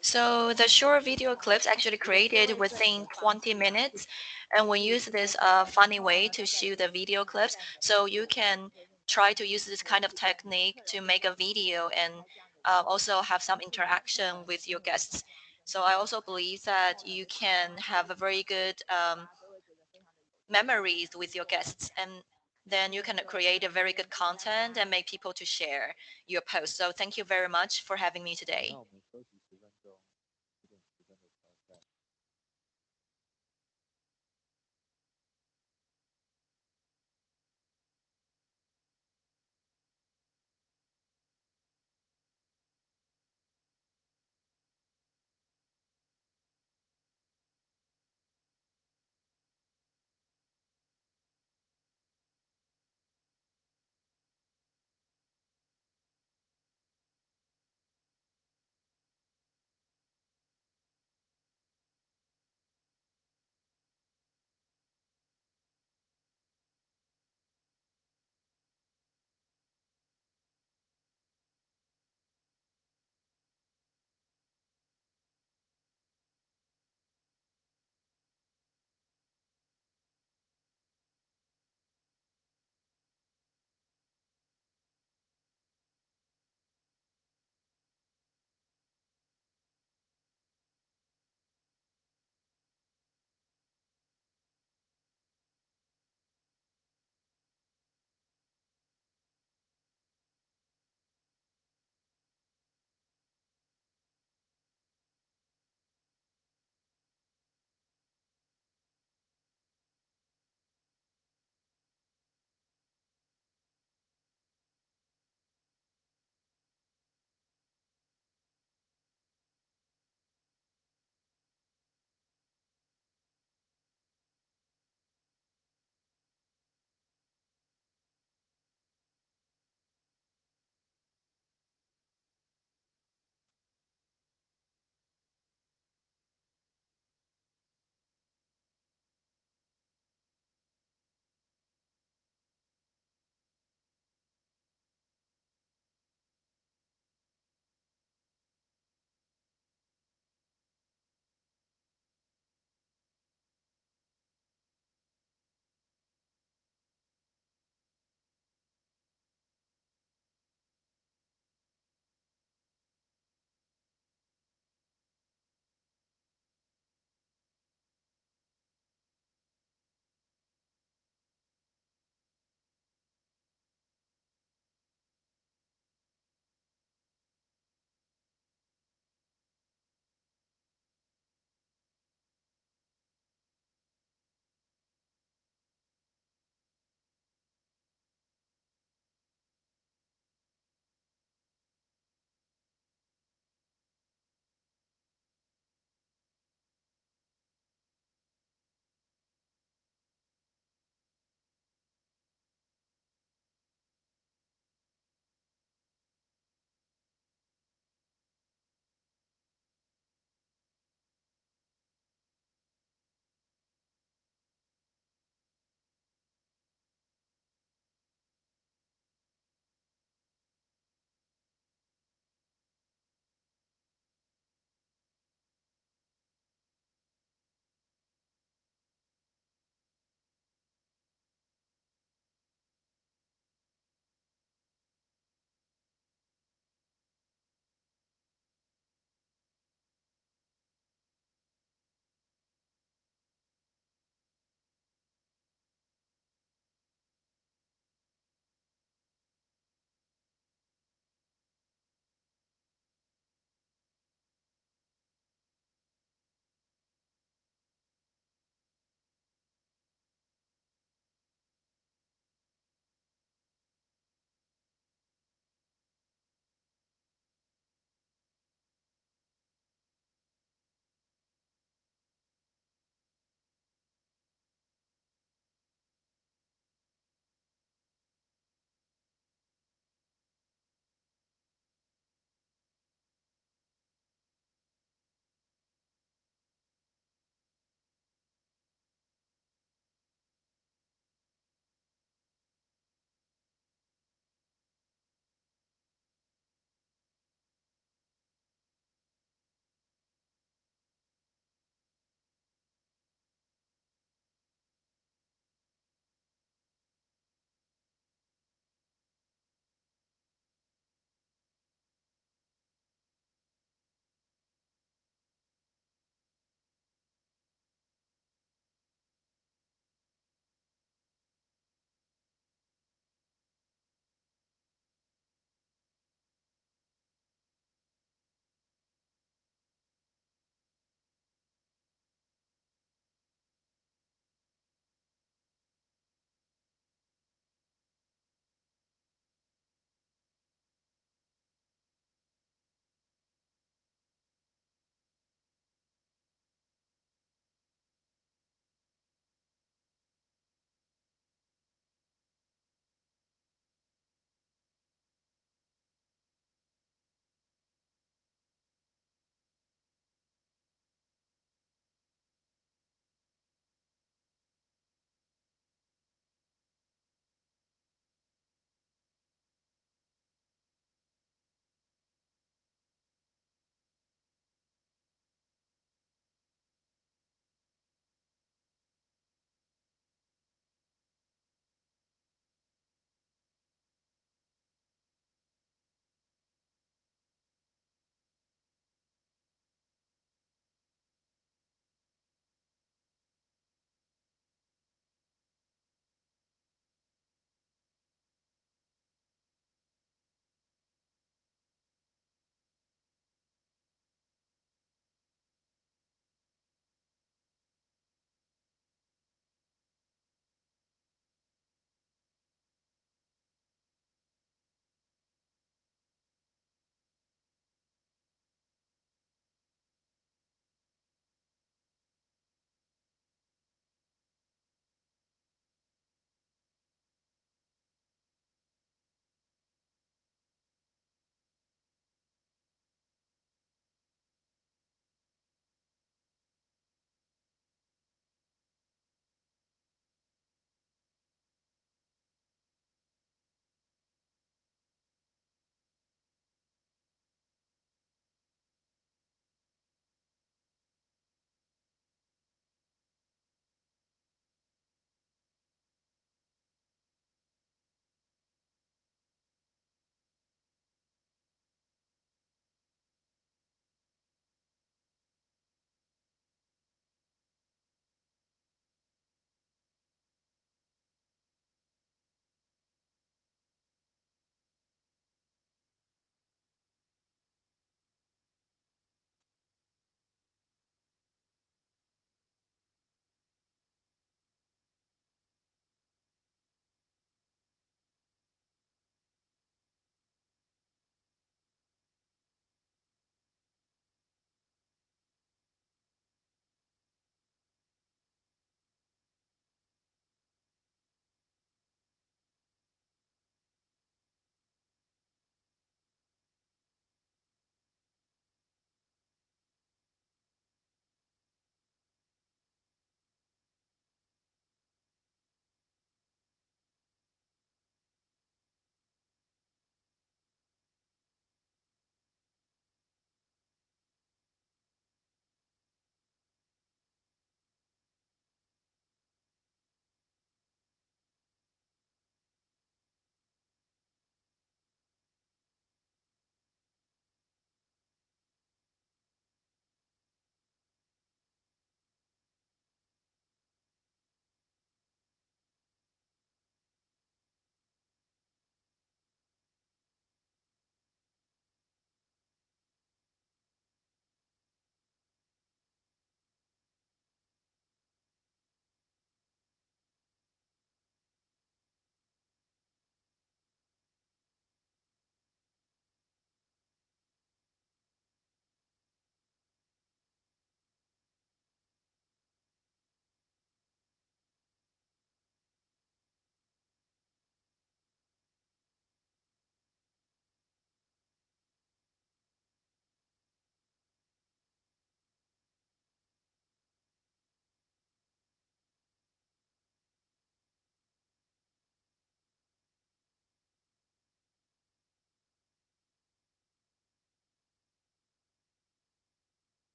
So the short video clips actually created within 20 minutes, and we use this funny way to shoot the video clips. So you can try to use this kind of technique to make a video and also have some interaction with your guests. So I also believe that you can have a very good memories with your guests, and then you can create a very good content and make people to share your post. So thank you very much for having me today. 那我们休息10分钟，10点10分的时候再。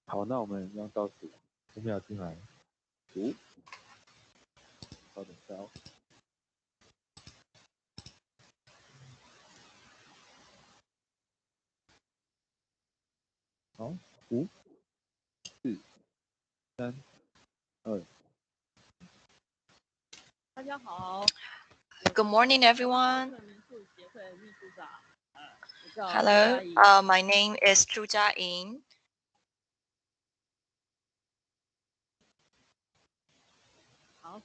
好，那我们要倒数5秒进来。5，稍等一下哦。好，5、4、3、2。大家好， Good morning, everyone. 民宿协会秘书长，我叫 Hello, 朱佳怡。 my name is Zhu Jiaying. 好，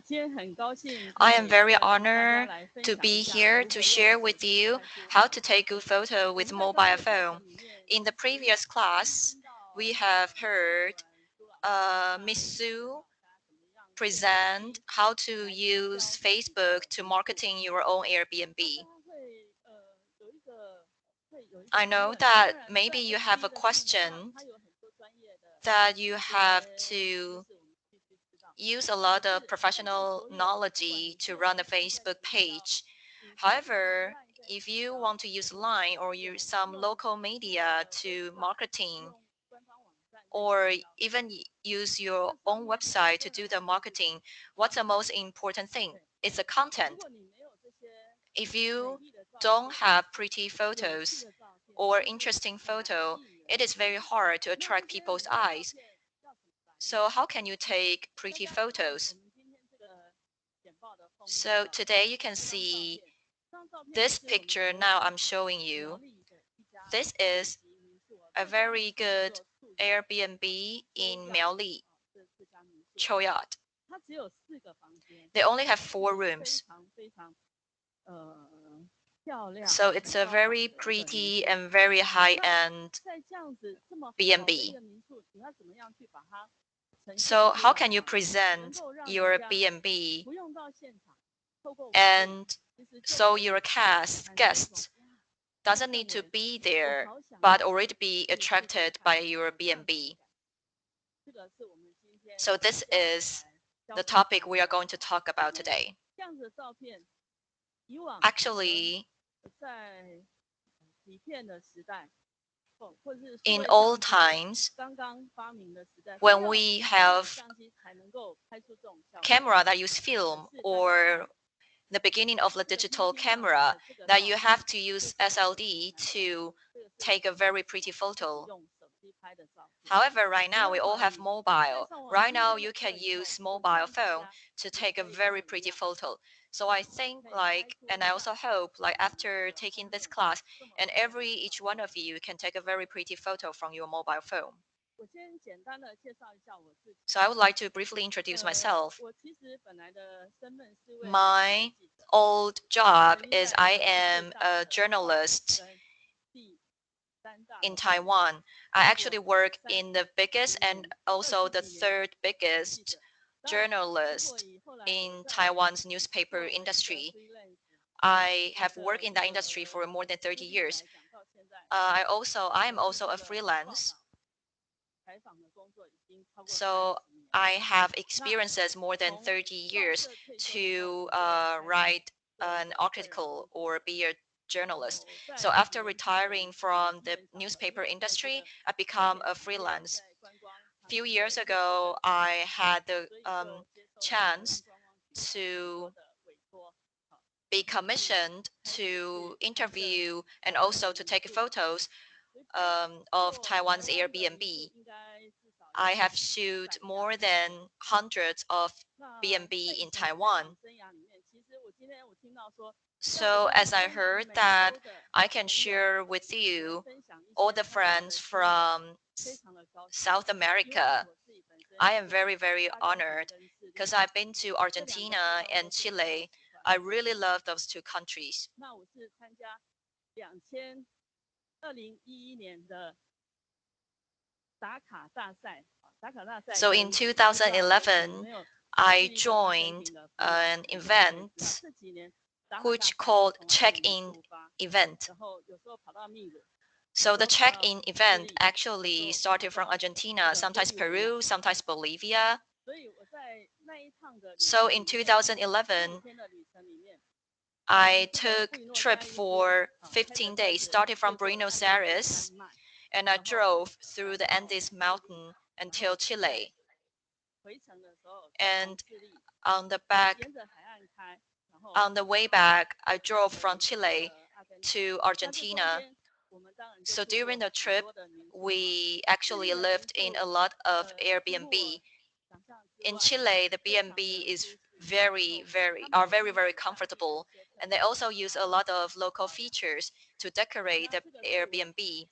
今天很高兴 I am very 跟大家 honored 来分 to 享一 be 下 here 如 to 何 share 用 with 手 you 机拍 how 出 to take good photo 我 with 们在刚 mobile 刚的课 phone. 程里面 In the 常 previous class, 听到 we have heard 苏老师 Miss Sue 大家怎么样 present how to use Facebook to marketing your own 大 Airbnb. 家会有一个 I 疑 know 问 that 当然 maybe 在 you have FB a 的事情上 question 它有很多专业的 that you 一 have 些 to 知识我们必须知道 use a lot 可 of 是 professional 不管 knowledge 你 to 是 run a 在 Facebook 学校 page. 你是 However, online 在 if 学 you 校 want to use Line or use some local media to marketing 用官方网站在 or 学校 even use your own website to do the marketing, what's the most important thing? It's the 如 content. 果你没有这些 If 美 you 丽的照 don't 片 have pretty 有趣 photos 的照片 or 其实 interesting 很难 photo, 吸引人 it is very hard to 那 attract 这些 people's 美丽的照 eyes. 片要怎么来 So how can you take 大 pretty 家看 photos? 我们今天这个简报的封面 So 的 today you 这 can 张照 see 片这张照片 this 是我们 picture 国 now 际 I'm showing 苗 you. 栗的一家 This 顶 is 级民宿 a 这家 very 叫 good 做素雅 Airbnb in Miaoli, 这家民宿 Choyat. 它只有4个房间 They only have 4非 rooms. 常非常漂亮 So it's a 很高档 very 的一个民 pretty 宿 and very high-end 在这样子这么好的 B&B. 一个民宿你要怎么样去把它呈现 So 出 how 来 can you 能 present 够让 your 人家 B&B 不用到现场透过网络 and 其实就 so 可以 your 产生一种 guests 哇 doesn't need to 氛围 be 我 there 好想 but 要 already be 住这个 attracted 饭 by 店 your 这样子的 B&B. 感觉这个是我们今天 So this 要 is 来 the 教大 topic we 家 are going to talk 这 about 些 today. 这样子的照片以往 Actually, 在底片的时代或是数 in 位 old 相机 times, 刚刚发明的时代 when 要 we 这样的 have 相机才能够拍出这种效果 camera that use film 可是大家 or 看 the beginning of the 这个 digital 厅厅上 camera 的这个 that 照 you 片 have to 就 use 是我们 SLD 难得 to 这个是 take a very pretty 使 photo. 用手机拍的照片 However, right 不 now we 要 all 怀 have 疑 mobile. 上网 Right 听 now 这 you 个课 can 以后 use 我 mobile 希望大 phone 家 to 也 take a 可以跟 very 我一 pretty 样 photo. So I think 可以拍 like, 出 and I 像 also hope like 我们 after 这个 taking 封 this 面 class 这么 and 漂亮 every 的 each 照 one 片 of you can take a very pretty photo from your mobile phone. 我先简单的介绍一下我自己 So I would like to briefly introduce myself. 我其实本来的身份是位 My 记者 old job 曾经 is 在 I 台湾 am 最大 a 的 journalist 跟第3大 in 的 Taiwan. I actually work 30 in the biggest and 年 also the 20几年 third 记 biggest 者当然如果 journalist 以后来我 in 在 Taiwan's 做 newspaper 我一个 industry. freelance I have 的 worked in 这 that 个 industry for more than 30经历 years. 来讲到现在 I am 我 also 是 a 这个报 freelance, 道采访的工作已经超过 so 30年 I have experiences more than 从 30 报 years 社退休以 to 后我就开始 write 做我 an 的个人 article 工作 or be a journalist. 有 So 在 after 几年前 retiring from 基 the 本上 newspaper 因为在这 industry, 个 I 休 become 闲 a 产业 freelance. 在观光产 Few 业 years 做 ago, 的 I had the 所以就接受了台湾 chance 观光局很多 to 的委托 be commissioned to 拍摄 interview and 台湾 also 的 to 民 take 宿 photos 所以拍 of 过台 Taiwan's 湾的民宿 Airbnb. 应该至少 I 有 have shoot 100家 more than hundreds of 那 B&B 在以 in 前的采 Taiwan. 访生涯里面其实我今天我听到说 So 要 as I 分享 heard 每 that 周的 I can 朋友 share with 来 you 分享一 all 些 the 他们的 friends 经历 from 非常的高兴 South 因为 America. 我自己本身 I am 是 very, very 阿根廷 honored 跟智利 because I've been to 这两个地 Argentina 方 and 都是我非常 Chile. 喜欢 I really love those two countries. 那我是参加2011年的打卡大赛 So in 2011, I joined an event 这几年打卡大 which 赛 called 从阿根廷 check-in 出发 event. 然后有时候跑到秘鲁 So the 有时候跑到 check-in 智 event 利 actually 有时候 started 跑 from 到 Argentina, 这个 sometimes 玻利维亚 Peru, sometimes Bolivia. 所以我在那一趟的旅 So 程 in 里面 2011, 15天的旅程里面 I 从这个 took 布宜诺斯 trip 艾利斯 for 开始 15 开 days, 始 started 介 from 绍 Buenos 台湾的 Aires. 山脉 and I drove through the Andes mountain until Chile. And on the way back, I drove from Chile to Argentina. So during the trip, we actually lived in a lot of Airbnb. In Chile, the B&B is very comfortable, and they also use a lot of local features to decorate the Airbnb.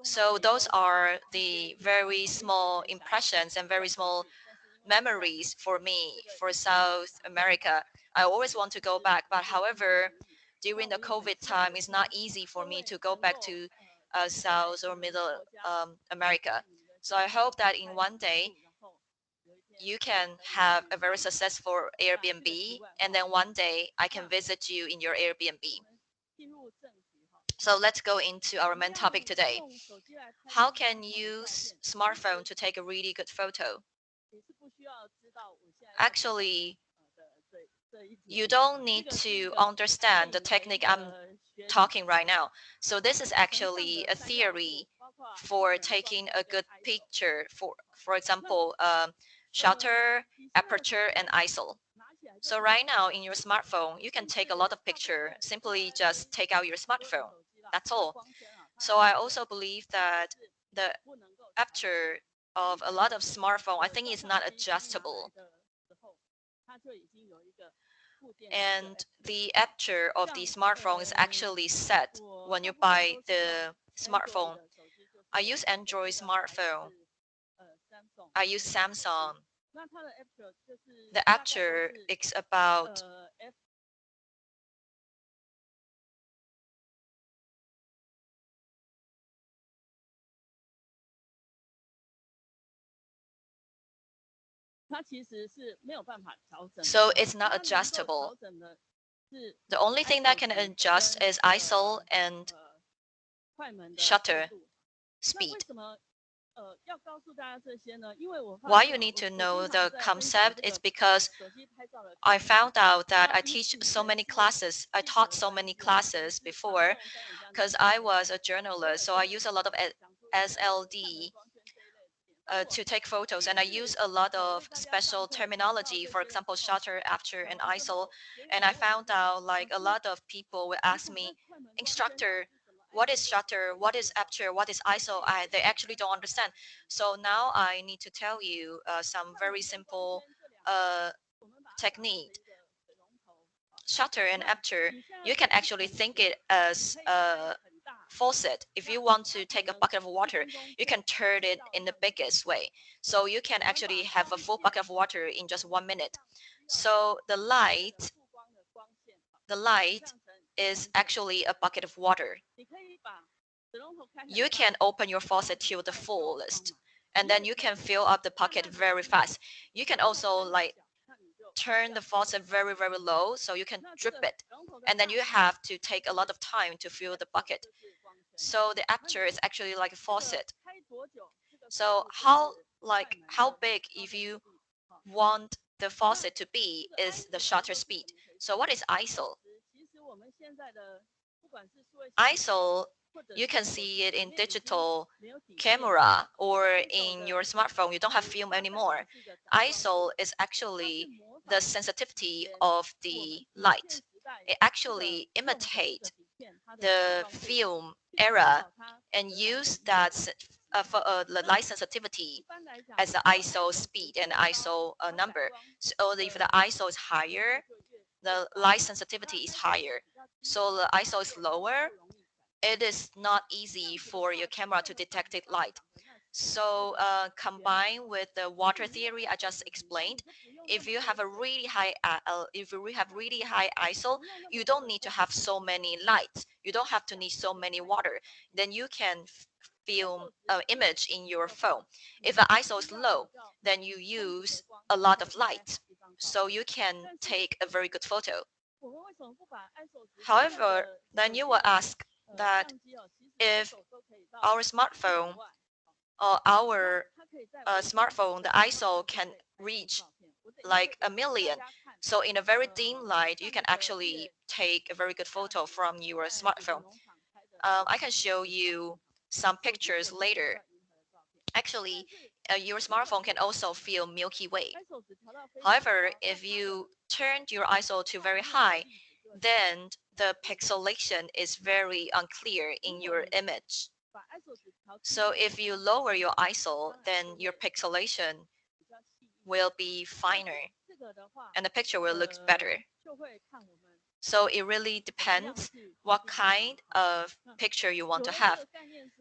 So those are the very small impressions and very small memories for me for South America. I always want to go back, but however, during the COVID time, it's not easy for me to go back to South or Middle America. So I hope that in one day you can have a very successful Airbnb, and then one day I can visit you in your Airbnb. So let's go into our main topic today. How can you use smartphone to take a really good photo? Actually, you don't need to understand the technique I'm talking right now. So this is actually a theory for taking a good picture. For example, shutter, aperture, and ISO. So right now in your smartphone, you can take a lot of picture. Simply just take out your smartphone. That's all. So I also believe that the aperture of a lot of smartphone, I think, is not adjustable. And the aperture of the smartphone is actually set when you buy the smartphone. I use Android smartphone. I use Samsung. The aperture is about 它其实是没有办法调整的。 so it's not 它能够调 adjustable. 整的是 The only thing that can adjust is ISO and 快门的 shutter 速度。那为 speed. 什么要告诉大家这些呢？因为我发 Why 现 you need to 我 know 经常 the 在分享 concept 这 is 个 because 手机拍照的 I 技巧 found out that 它 I 比 teach 以 so 前 many 是 classes. I 技巧 taught 的 so 关 many 键， classes 是 before 常用跟人家 because 聊 I 天 was a 我 journalist, 有 so I 跟 use a lot of 讲出看的 SLD 光圈这一类的点，但我 to take photos, and I use a lot of special terminology, for example, shutter, aperture, and ISO. And I found out like a lot of people will ask me, instructor, what is shutter, what is aperture, what is ISO? They actually don't understand. So now I need to tell you some very simple technique. Shutter and aperture, you can actually think it as a faucet. If you want to take a bucket of water, you can turn it in the biggest way. So you can actually have a full bucket of water in just 1 minute. So the light is actually a bucket of water. You can open your faucet to the fullest, and then you can fill up the bucket very fast. You can also like turn the faucet very low so you can drip it, and then you have to take a lot of time to fill the bucket. So the aperture is actually like a faucet. So how big if you want the faucet to be is the shutter speed. So what is ISO? ISO, you can see it in digital camera or in your smartphone. You don't have film anymore. ISO is actually the sensitivity of the light. It actually imitates the film era and use that for the light sensitivity as the ISO speed and ISO number. So if the ISO is higher, the light sensitivity is higher. So the ISO is lower, it is not easy for your camera to detect it light. So combined with the water theory I just explained, if you have a really high ISO, you don't need to have so many lights. You don't have to need so many water. Then you can film image in your phone. If the ISO is low, then you use a lot of light, so you can take a very good photo. However, then you will ask that if our smartphone or our smartphone, the ISO can reach like 1,000,000. So in a very dim light, you can actually take a very good photo from your smartphone. I can show you some pictures later. Actually, your smartphone can also feel Milky Way. However, if you turned your ISO to very high, then the pixelation is very unclear in your image. So if you lower your ISO, then your pixelation will be finer and the picture will look better. So it really depends what kind of picture you want to have.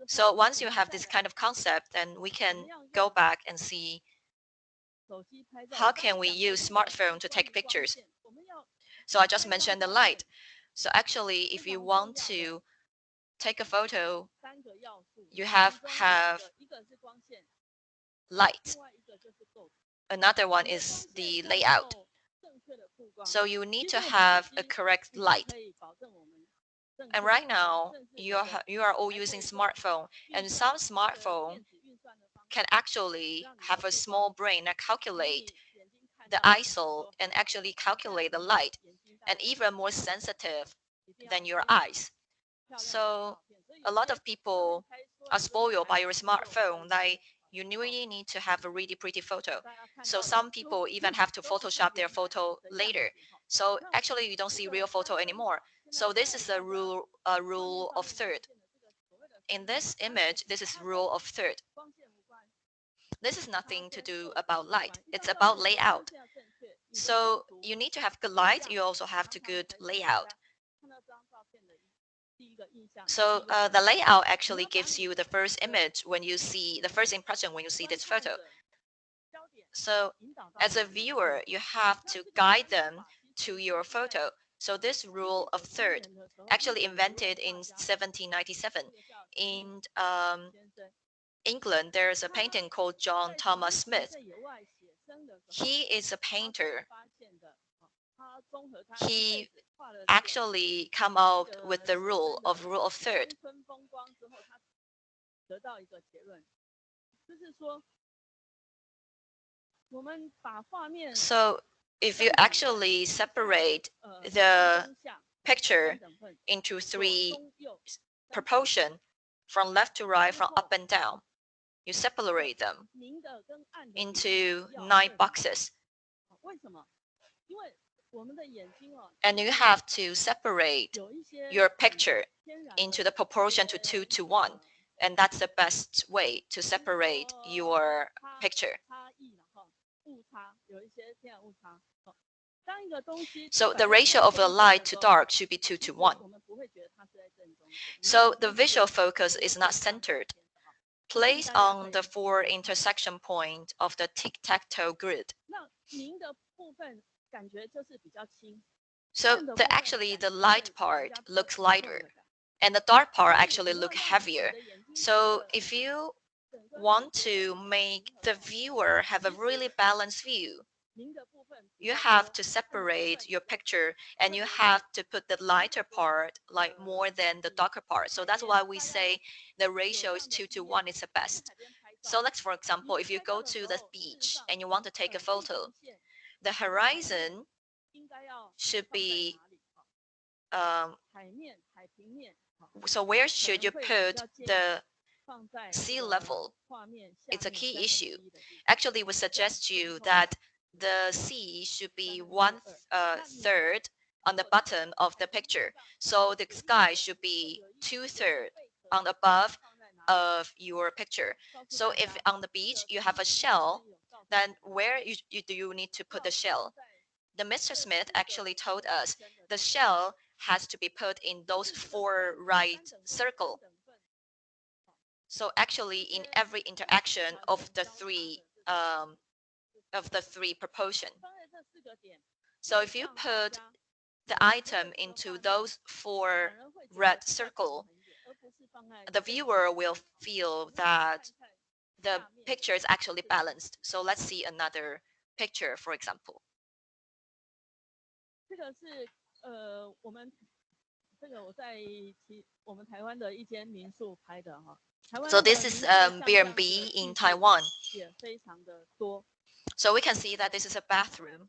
So once you have this kind of concept, then we can go back and see how can we use smartphone to take pictures. So I just mentioned the light. So actually, if you want to take a photo, you have light. Another one is the layout. So you need to have a correct light. And right now, you are all using smartphone, and some smartphone can actually have a small brain that calculate the ISO and actually calculate the light, and even more sensitive than your eyes. So a lot of people are spoiled by your smartphone. Like you really need to have a really pretty photo. So some people even have to Photoshop their photo later. So actually you don't see real photo anymore. So this is a rule of third. In this image, this is rule of third. This is nothing to do about light. It's about layout. So you need to have good light. You also have to good layout. So the layout actually gives you the first image when you see the first impression when you see this photo. So as a viewer, you have to guide them to your photo. So this rule of third, actually invented in 1797 in England, there is a painting called John Thomas Smith. He is a painter. He actually come out with the rule of third. So if you actually separate the picture into three proportion, from left to right, from up and down, you separate them into 9 boxes. And you have to separate your picture into the proportion to 2 to 1. And that's the best way to separate your picture. So the ratio of the light to dark should be 2 to 1. So the visual focus is not centered. Placed on the 4 intersection point of the tic-tac-toe grid. So actually the light part looks lighter and the dark part actually look heavier. So if you want to make the viewer have a really balanced view, you have to separate your picture and you have to put the lighter part like more than the darker part. So that's why we say the ratio is 2 to 1 is the best. So let's, for example, if you go to the beach and you want to take a photo, the horizon should be so where should you put the sea level? It's a key issue. Actually, we suggest you that the sea should be 1/3 on the bottom of the picture. So the sky should be 2/3 on the above of your picture. So if on the beach you have a shell, then where do you need to put the shell? The Mr. Smith actually told us the shell has to be put in those 4 right circle. So actually in every interaction of the three proportion. So if you put the item into those 4 red circle, the viewer will feel that the picture is actually balanced. So let's see another picture, for example. So this is B&B in Taiwan. So we can see that this is a bathroom.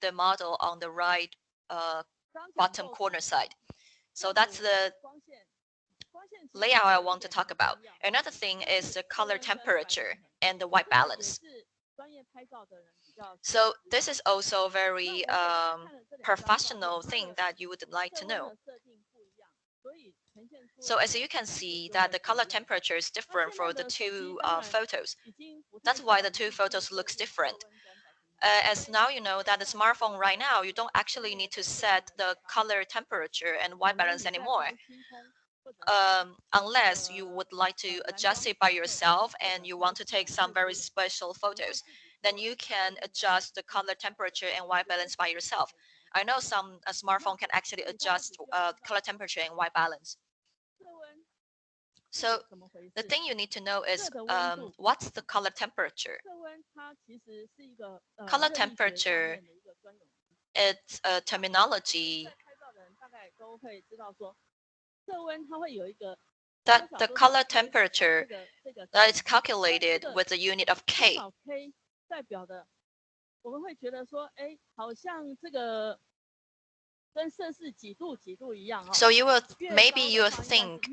the model on the right 刚讲 bottom 构 corner 图 side. So 构 that's 图 the 光线其实 layout I 有一 want to 点 talk 很 about. 重要 Another thing 但 is 是 the 色 color 温跟白 temperature 度很 and the 这 white 个也 balance. 是专业拍照的人比较 So 知 this 道 is also 那 very 我给大家看的这两张照 professional 片它 thing 的 that you would like 色 to 温 know. 的设定不一样所以呈现出 So 来 as you 的 can 感觉 see 就 that 会 the 不 color 一样 temperature is 那 different 现在 for the 的手机 two 当然 photos. 已经不 That's why the two photos looks different. As now you know that the smartphone right now, you don't actually need to set the color temperature and white balance anymore. Unless you would like to adjust it by yourself and you want to take some very special photos, then you can adjust the color temperature and white balance by yourself. I know some smartphone can actually adjust color temperature and white balance. So the thing you need to know is what's the color temperature? Color temperature, it's a terminology that the color temperature that is calculated with the unit of K. 代表的，我们会觉得说，哎，好像这个跟摄氏几度几度一样啊。So you will maybe you will think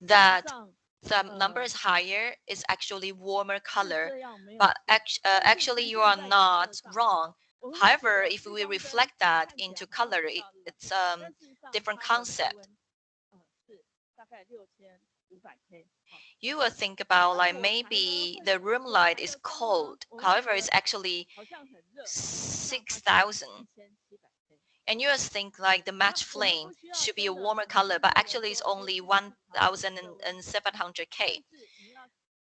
that the number is higher is actually warmer color, but actually you are not wrong. However, if we reflect that into color, it's different concept. You will think about like maybe the room light is cold. However, it's actually 6,000. And you will think like the match flame should be a warmer color, but actually it's only 1,700 K.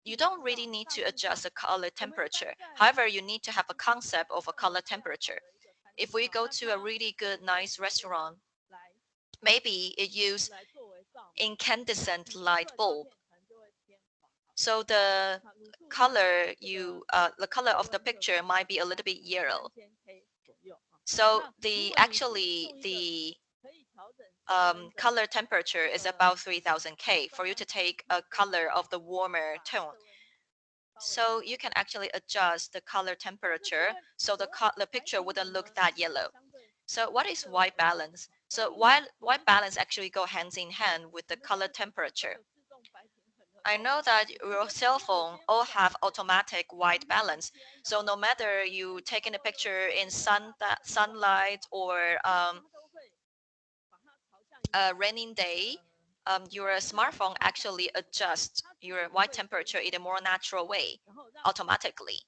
You don't really need to adjust the color temperature. However, you need to have a concept of a color temperature. If we go to a really good, nice restaurant, maybe it use incandescent light bulb. So the color the color of the picture might be a little bit yellow. So the color temperature is about 3,000 K for you to take a color of the warmer tone. So you can actually adjust the color temperature so the picture wouldn't look that yellow. So what is white balance? So white balance actually go hands in hand with the color temperature. I know that your cell phone all have automatic white balance. So no matter you taking a picture in sunlight or a raining day, your smartphone actually adjusts your white temperature in a more natural way automatically.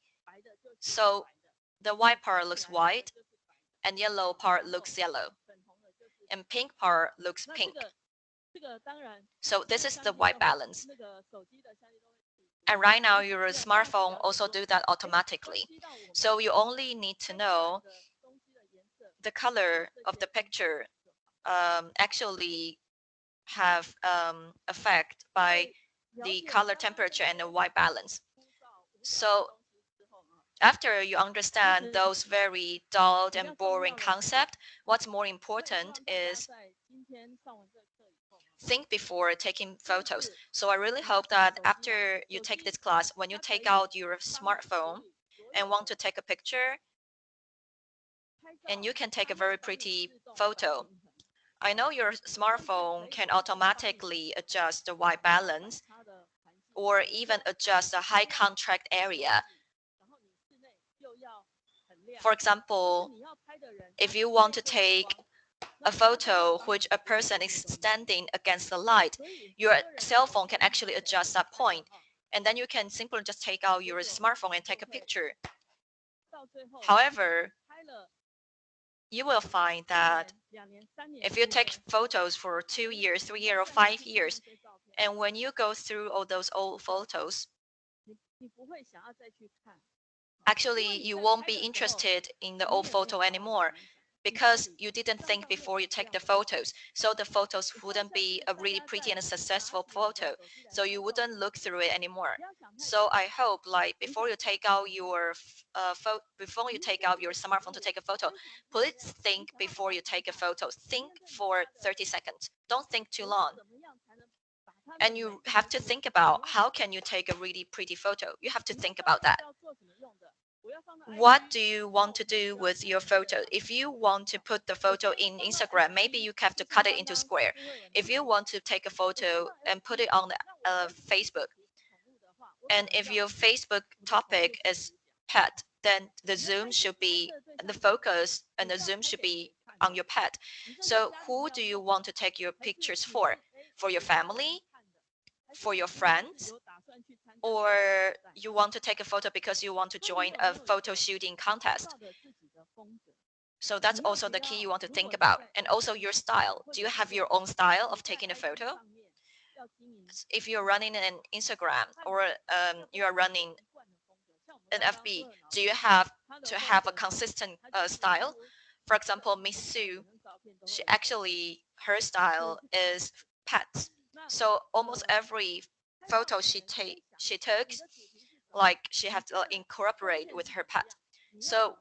So the white part looks white and yellow part looks yellow and pink part looks pink. So this is the white balance. And right now your smartphone also do that automatically. So you only need to know the color of the picture actually have effect by the color temperature and the white balance. So after you understand those very dull and boring concepts, what's more important is think before taking photos. So I really hope that after you take this class, when you take out your smartphone and want to take a picture, and you can take a very pretty photo. I know your smartphone can automatically adjust the white balance or even adjust the high contrast area. For example, if you want to take a photo which a person is standing against the light, your cell phone can actually adjust that point. And then you can simply just take out your smartphone and take a picture. However, you will find that if you take photos for 2 years, 3 years, or 5 years, and when you go through all those old photos, actually you won't be interested in the old photo anymore because you didn't think before you take the photos. So the photos wouldn't be a really pretty and a successful photo. So you wouldn't look through it anymore. So I hope like before you take out your smartphone to take a photo, please think before you take a photo. Think for 30 seconds. Don't think too long. And you have to think about how can you take a really pretty photo. You have to think about that. What do you want to do with your photo? If you want to put the photo in Instagram, maybe you have to cut it into square. If you want to take a photo and put it on Facebook, and if your Facebook topic is pet, then the focus and the zoom should be on your pet. So who do you want to take your pictures for? For your family? For your friends? or you want to take a photo because you want to join a photo shooting contest. So that's also the key you want to think about. And also your style. Do you have your own style of taking a photo? If you're running an Instagram or you are running an FB, do you have to have a consistent style? For example, Miss Sue, she actually, her style is pets. So almost every photo she took, like she has to incorporate with her pet. So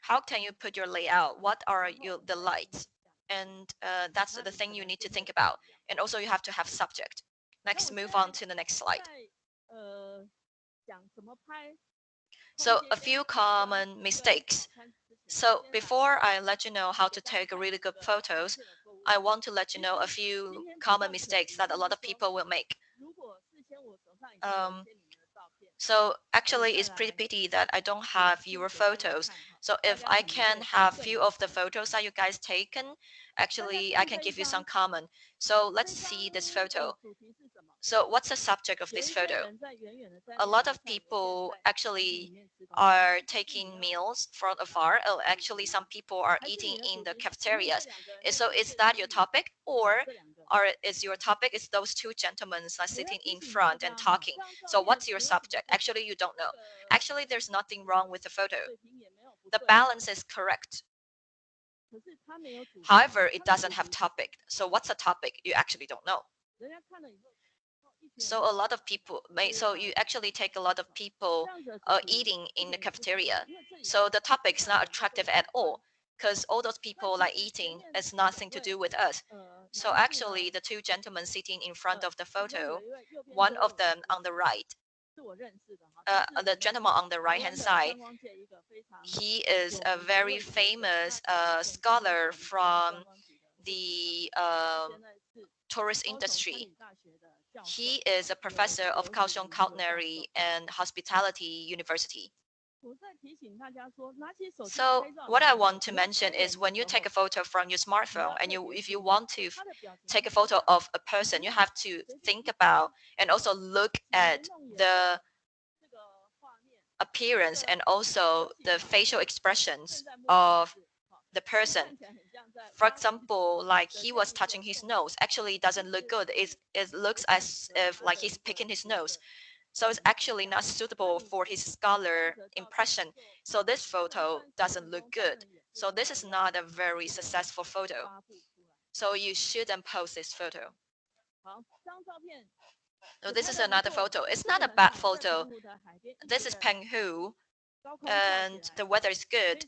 how can you put your layout? What are the lights? And that's the thing you need to think about. And also you have to have subject. Next, move on to the next slide. So a few common mistakes. So before I let you know how to take really good photos, I want to let you know a few common mistakes that a lot of people will make. So actually, it's pretty pity that I don't have your photos. So if I can have few of the photos that you guys taken, actually, I can give you some comment. So let's see this photo. So what's the subject of this photo? A lot of people actually are taking meals from afar. Oh, actually, some people are eating in the cafeterias. So is that your topic, or is your topic is those two gentlemen are sitting in front and talking? So what's your subject? Actually, you don't know. Actually, there's nothing wrong with the photo. The balance is correct. However, it doesn't have topic. So what's a topic? You actually don't know. So a lot of people so you actually take a lot of people eating in the cafeteria. So the topic is not attractive at all because all those people like eating has nothing to do with us. So actually the two gentlemen sitting in front of the photo, one of them on the right, the gentleman on the right hand side, he is a very famous scholar from the tourist industry. He is a professor of Kaohsiung Culinary and Hospitality University. So what I want to mention is when you take a photo from your smartphone and if you want to take a photo of a person, you have to think about and also look at the appearance and also the facial expressions of the person. For example, like he was touching his nose. Actually, it doesn't look good. It looks as if like he's picking his nose. So it's actually not suitable for his scholar impression. So this photo doesn't look good. So this is not a very successful photo. So you shouldn't post this photo. So this is another photo. It's not a bad photo. This is Penghu, and the weather is good,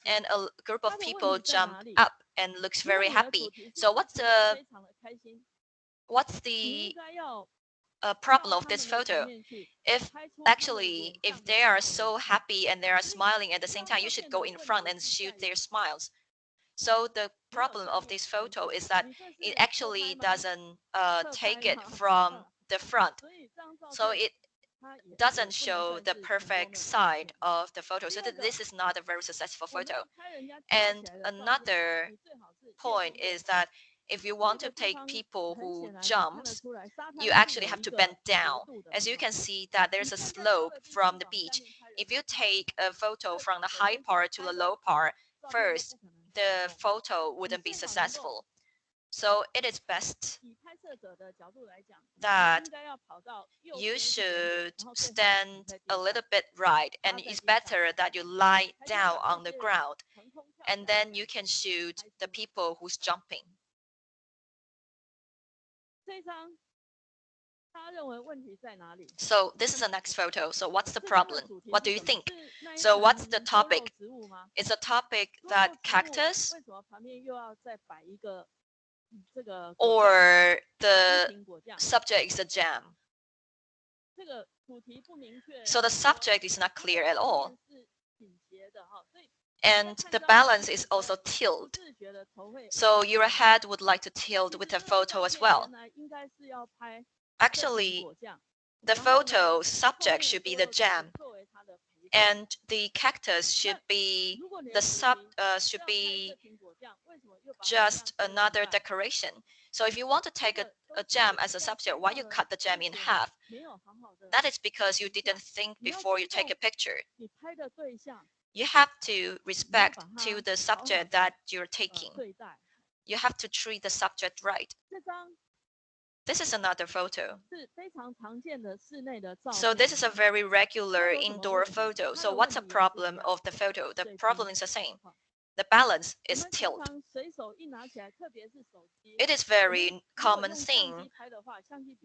and a group of people jump up and looks very happy. So what's the problem of this photo? If actually if they are so happy and they are smiling at the same time, you should go in front and shoot their smiles. So the problem of this photo is that it actually doesn't take it from the front. So it doesn't show the perfect side of the photo. So this is not a very successful photo. And another point is that if you want to take people who jumps, you actually have to bend down. As you can see that there's a slope from the beach. If you take a photo from the high part to the low part first, the photo wouldn't be successful. So it is best that you should stand a little bit right, and it's better that you lie down on the ground, and then you can shoot the people who's jumping. So this is the next photo. So what's the problem? What do you think? So what's the topic? It's a topic that cactus, or the subject is a jam. So the subject is not clear at all. And the balance is also tilt. So your head would like to tilt with the photo as well. Actually, the photo subject should be the jam, and the cactus should be just another decoration. So if you want to take a gem as a subject, why you cut the gem in half? That is because you didn't think before you take a picture. You have to respect to the subject that you're taking. You have to treat the subject right. This is another photo. So this is a very regular indoor photo. So what's the problem of the photo? The problem is the same. The balance is tilt. It is very common thing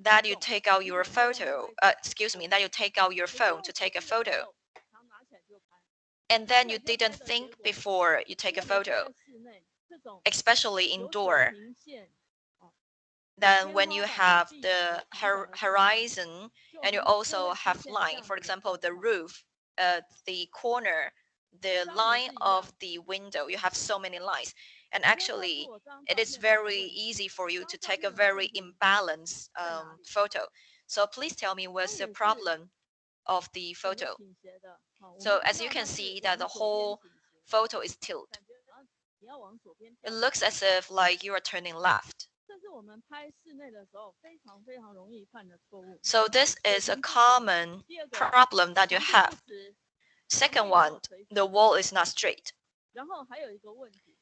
that you take out your photo, that you take out your phone to take a photo. And then you didn't think before you take a photo, especially indoor. Then when you have the horizon and you also have line, for example, the roof, the corner, the line of the window, you have so many lines. And actually, it is very easy for you to take a very imbalanced photo. So please tell me what's the problem of the photo. So as you can see that the whole photo is tilted. It looks as if like you are turning left. So this is a common problem that you have. Second one, the wall is not straight.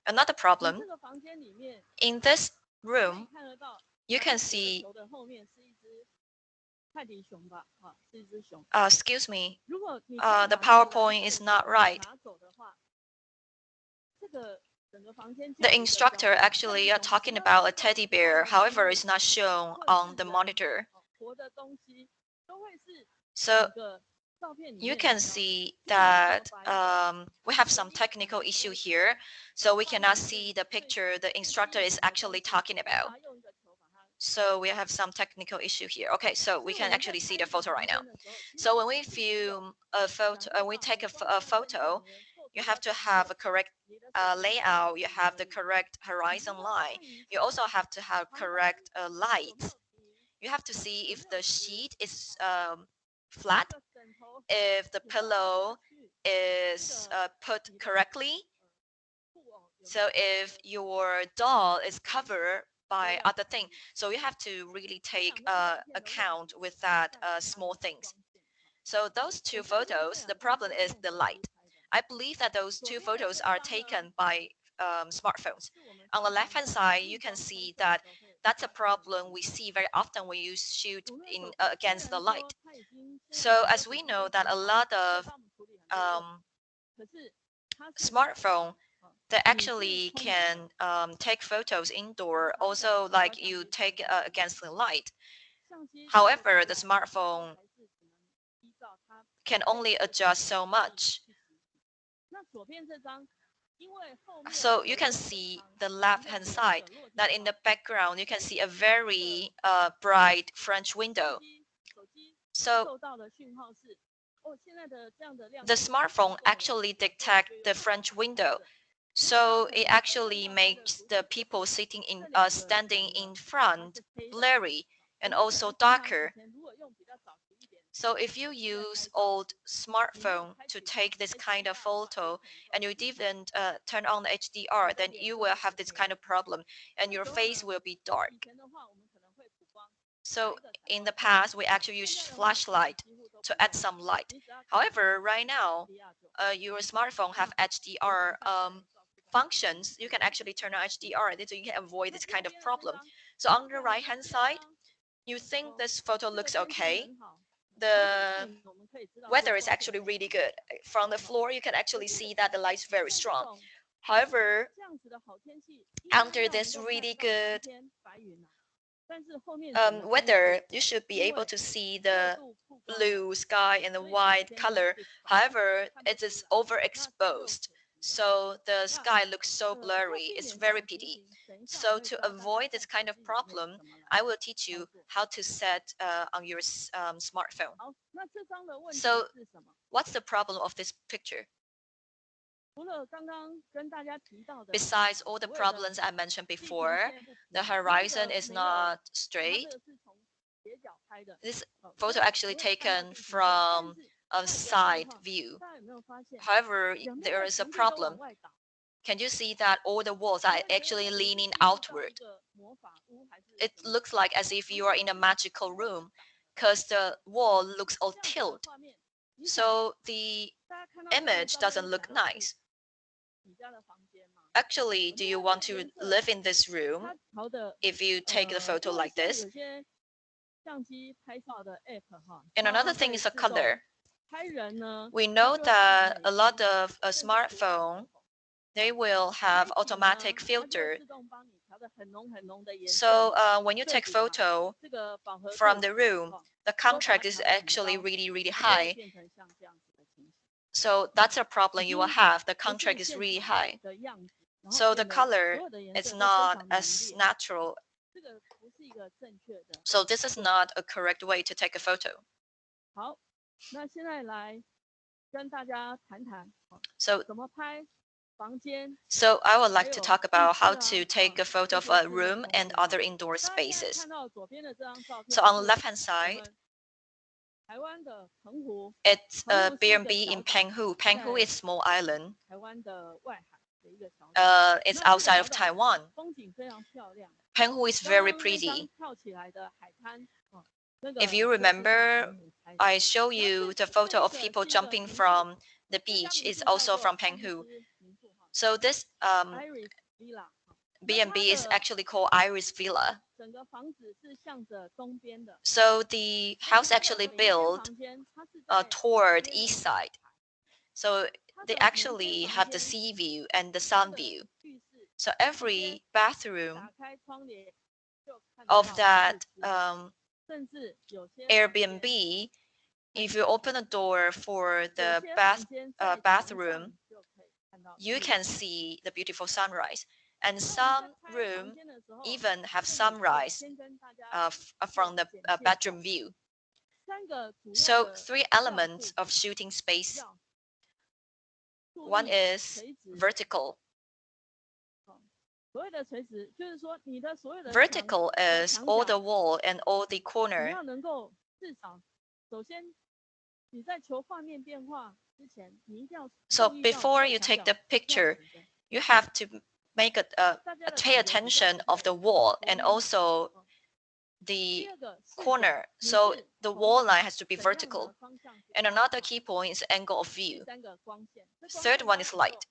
Another problem, in this room, you can see, excuse me, the PowerPoint is not right. The instructor actually are talking about a teddy bear, however, it's not shown on the monitor. So you can see that we have some technical issue here, so we cannot see the picture the instructor is actually talking about. So we have some technical issue here. Okay, so we can actually see the photo right now. So when we film a photo, we take a photo, you have to have a correct layout. You have the correct horizon line. You also have to have correct light. You have to see if the sheet is flat, if the pillow is put correctly. So if your doll is covered by other things, so you have to really take account with that small things. So those two photos, the problem is the light. I believe that those two photos are taken by smartphones. On the left hand side, you can see that that's a problem we see very often when you shoot in against the light. So as we know that a lot of smartphone that actually can take photos indoor, also like you take against the light. However, the smartphone can only adjust so much. So you can see the left hand side that in the background you can see a very bright French window. So the smartphone actually detect the French window. So it actually makes the people sitting in standing in front blurry and also darker. So if you use old smartphone to take this kind of photo and you didn't turn on the HDR, then you will have this kind of problem and your face will be dark. So in the past, we actually use flashlight to add some light. However, right now, your smartphone have HDR functions. You can actually turn on HDR, so you can avoid this kind of problem. So on the right hand side, you think this photo looks okay. The weather is actually really good. From the floor, you can actually see that the light is very strong. However, under this really good weather, you should be able to see the blue sky and the white color. However, it is overexposed. So the sky looks so blurry. It's very pity. So to avoid this kind of problem, I will teach you how to set on your smartphone. So what's the problem of this picture? Besides all the problems I mentioned before, the horizon is not straight. This photo actually taken from a side view. However, there is a problem. Can you see that all the walls are actually leaning outward? It looks like as if you are in a magical room because the wall looks all tilt. So the image doesn't look nice. Actually, do you want to live in this room if you take the photo like this? And another thing is the color. We know that a lot of smartphone, they will have automatic filter. So when you take photo from the room, the contrast is actually really high. So that's a problem you will have. The contrast is really high. So the color is not as natural. So this is not a correct way to take a photo. So I would like to talk about how to take a photo of a room and other indoor spaces. So on the left-hand side, it's a B&B in Penghu. Penghu is a small island. It's outside of Taiwan. Penghu is very pretty. If you remember, I show you the photo of people jumping from the beach is also from Penghu. So this B&B is actually called Iris Villa. So the house actually built toward east side. So they actually have the sea view and the sun view. So every bathroom of that Airbnb, if you open the door for the bathroom, you can see the beautiful sunrise. And some room even have sunrise from the bedroom view. So 3 elements of shooting space. One is vertical. Vertical is all the wall and all the corner. So before you take the picture, you have to make pay attention of the wall and also the corner. So the wall line has to be vertical. And another key point is angle of view. Third one is light.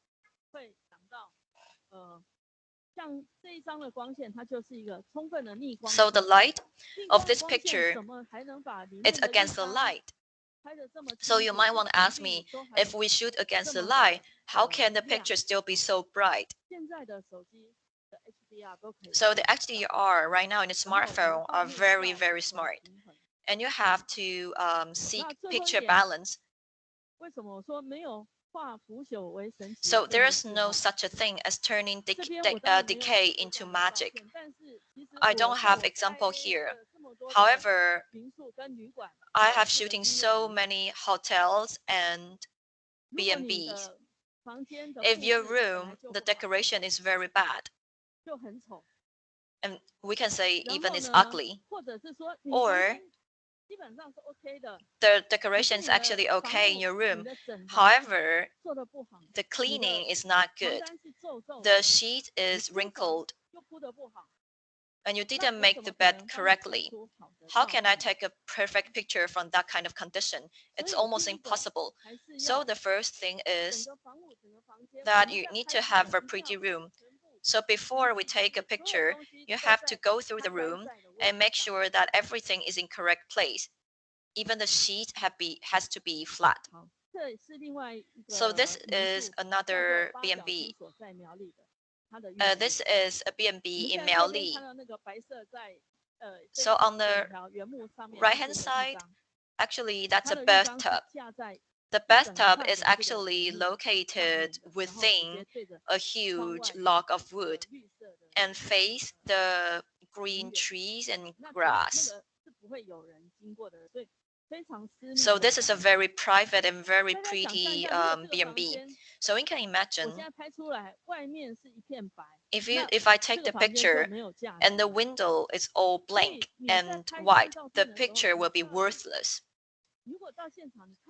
So the light of this picture, it's against the light. So you might want to ask me, if we shoot against the light, how can the picture still be so bright? So the HDR right now in the smartphone are very smart. And you have to seek picture balance. So there is no such a thing as turning decay into magic. I don't have example here. However, I have shooting so many hotels and B&Bs. If your room, the decoration is very bad, and we can say even it's ugly, or the decoration is actually okay in your room. However, the cleaning is not good. The sheet is wrinkled, and you didn't make the bed correctly. How can I take a perfect picture from that kind of condition? It's almost impossible. So the first thing is that you need to have a pretty room. So before we take a picture, you have to go through the room and make sure that everything is in correct place. Even the sheet has to be flat. So this is another B&B. This is a B&B in Miaoli. So on the right-hand side, actually that's a bathtub. The bathtub is actually located within a huge log of wood and face the green trees and grass. So this is a very private and very pretty B&B. So you can imagine if I take the picture and the window is all blank and white, the picture will be worthless.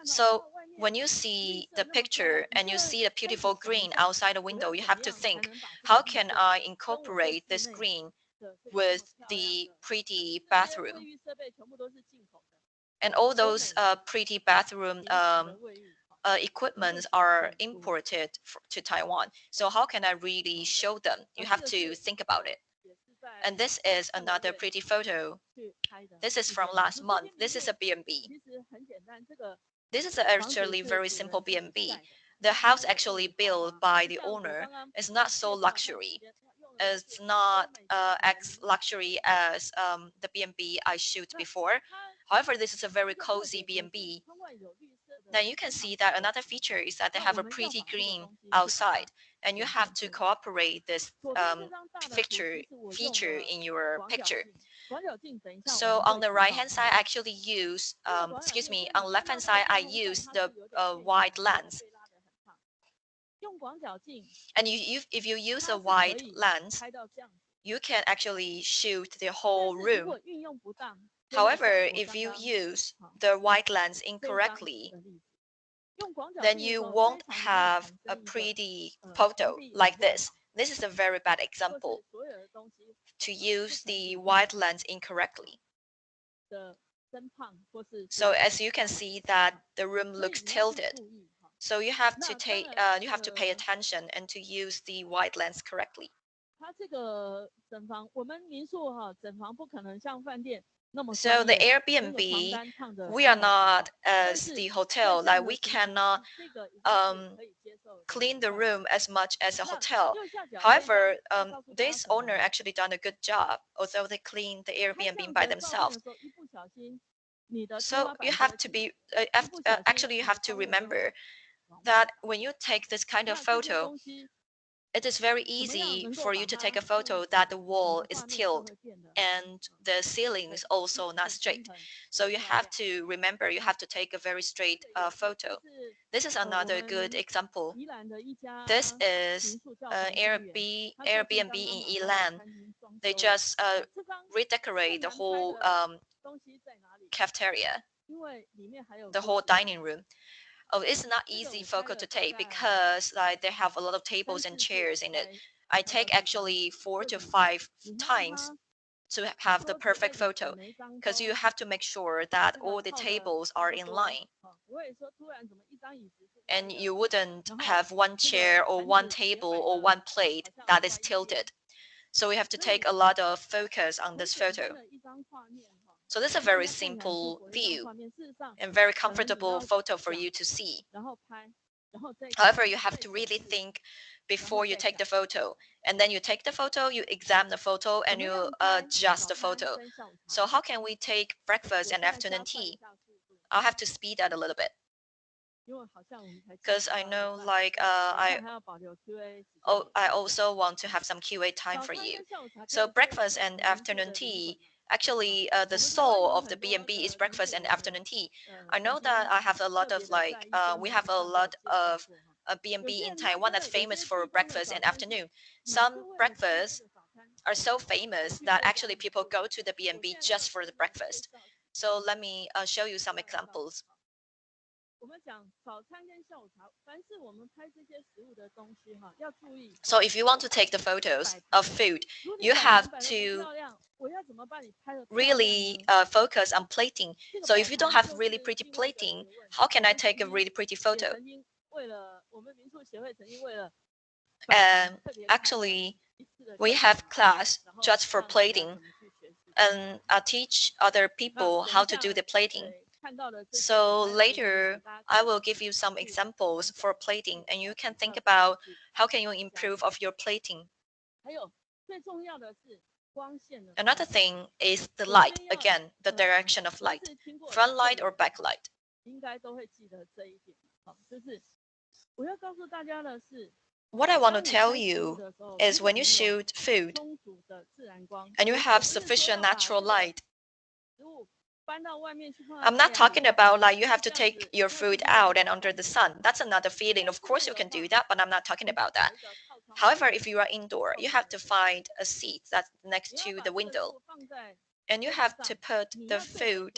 So when you see the picture and you see the beautiful green outside the window, you have to think, how can I incorporate this green with the pretty bathroom? And all those pretty bathroom equipments are imported to Taiwan. So how can I really show them? You have to think about it. And this is another pretty photo. This is from last month. This is a B&B. This is actually very simple B&B. The house actually built by the owner is not so luxury. It's not as luxury as the B&B I shoot before. However, this is a very cozy B&B. Now you can see that another feature is that they have a pretty green outside, and you have to cooperate this feature in your picture. So on the right hand side, I actually use, excuse me, on left hand side, I use the wide lens. And if you use a wide lens, you can actually shoot the whole room. However, if you use the wide lens incorrectly, then you won't have a pretty photo like this. This is a very bad example to use the wide lens incorrectly. So as you can see that the room looks tilted. So you have to pay attention and to use the wide lens correctly. So the Airbnb, we are not as the hotel, like we cannot clean the room as much as a hotel. However, this owner actually done a good job, although they clean the Airbnb by themselves. So you have to be, actually you have to remember that when you take this kind of photo, it is very easy for you to take a photo that the wall is tilted and the ceiling is also not straight. So you have to remember, you have to take a very straight photo. This is another good example. This is Airbnb in Yilan. They just redecorate the whole cafeteria, the whole dining room. Oh, it's not easy photo to take because like they have a lot of tables and chairs in it. I take actually 4 to 5 times to have the perfect photo because you have to make sure that all the tables are in line. And you wouldn't have one chair or one table or one plate that is tilted. So we have to take a lot of focus on this photo. So this is a very simple view and very comfortable photo for you to see. However, you have to really think before you take the photo. And then you take the photo, you examine the photo, and you adjust the photo. So how can we take breakfast and afternoon tea? I'll have to speed that a little bit. Because I know like I also want to have some QA time for you. So breakfast and afternoon tea, actually the soul of the B&B is breakfast and afternoon tea. I know that I have a lot of like, we have a lot of a B&B in Taiwan that's famous for breakfast and afternoon. Some breakfasts are so famous that actually people go to the B&B just for the breakfast. So let me show you some examples. So if you want to take the photos of food, you have to really focus on plating. So if you don't have really pretty plating, how can I take a really pretty photo? Actually, we have class just for plating, and I teach other people how to do the plating. So later, I will give you some examples for plating, and you can think about how can you improve of your plating. Another thing is the light. Again, the direction of light, front light or back light. What I want to tell you is when you shoot food and you have sufficient natural light, I'm not talking about like you have to take your food out and under the sun. That's another feeling. Of course you can do that, but I'm not talking about that. However, if you are indoor, you have to find a seat that's next to the window. And you have to put the food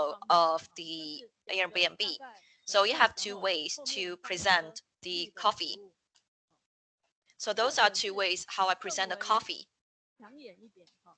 photo of the Airbnb. So you have two ways to present the coffee. So those are two ways how I present the coffee. 抢眼一点哈，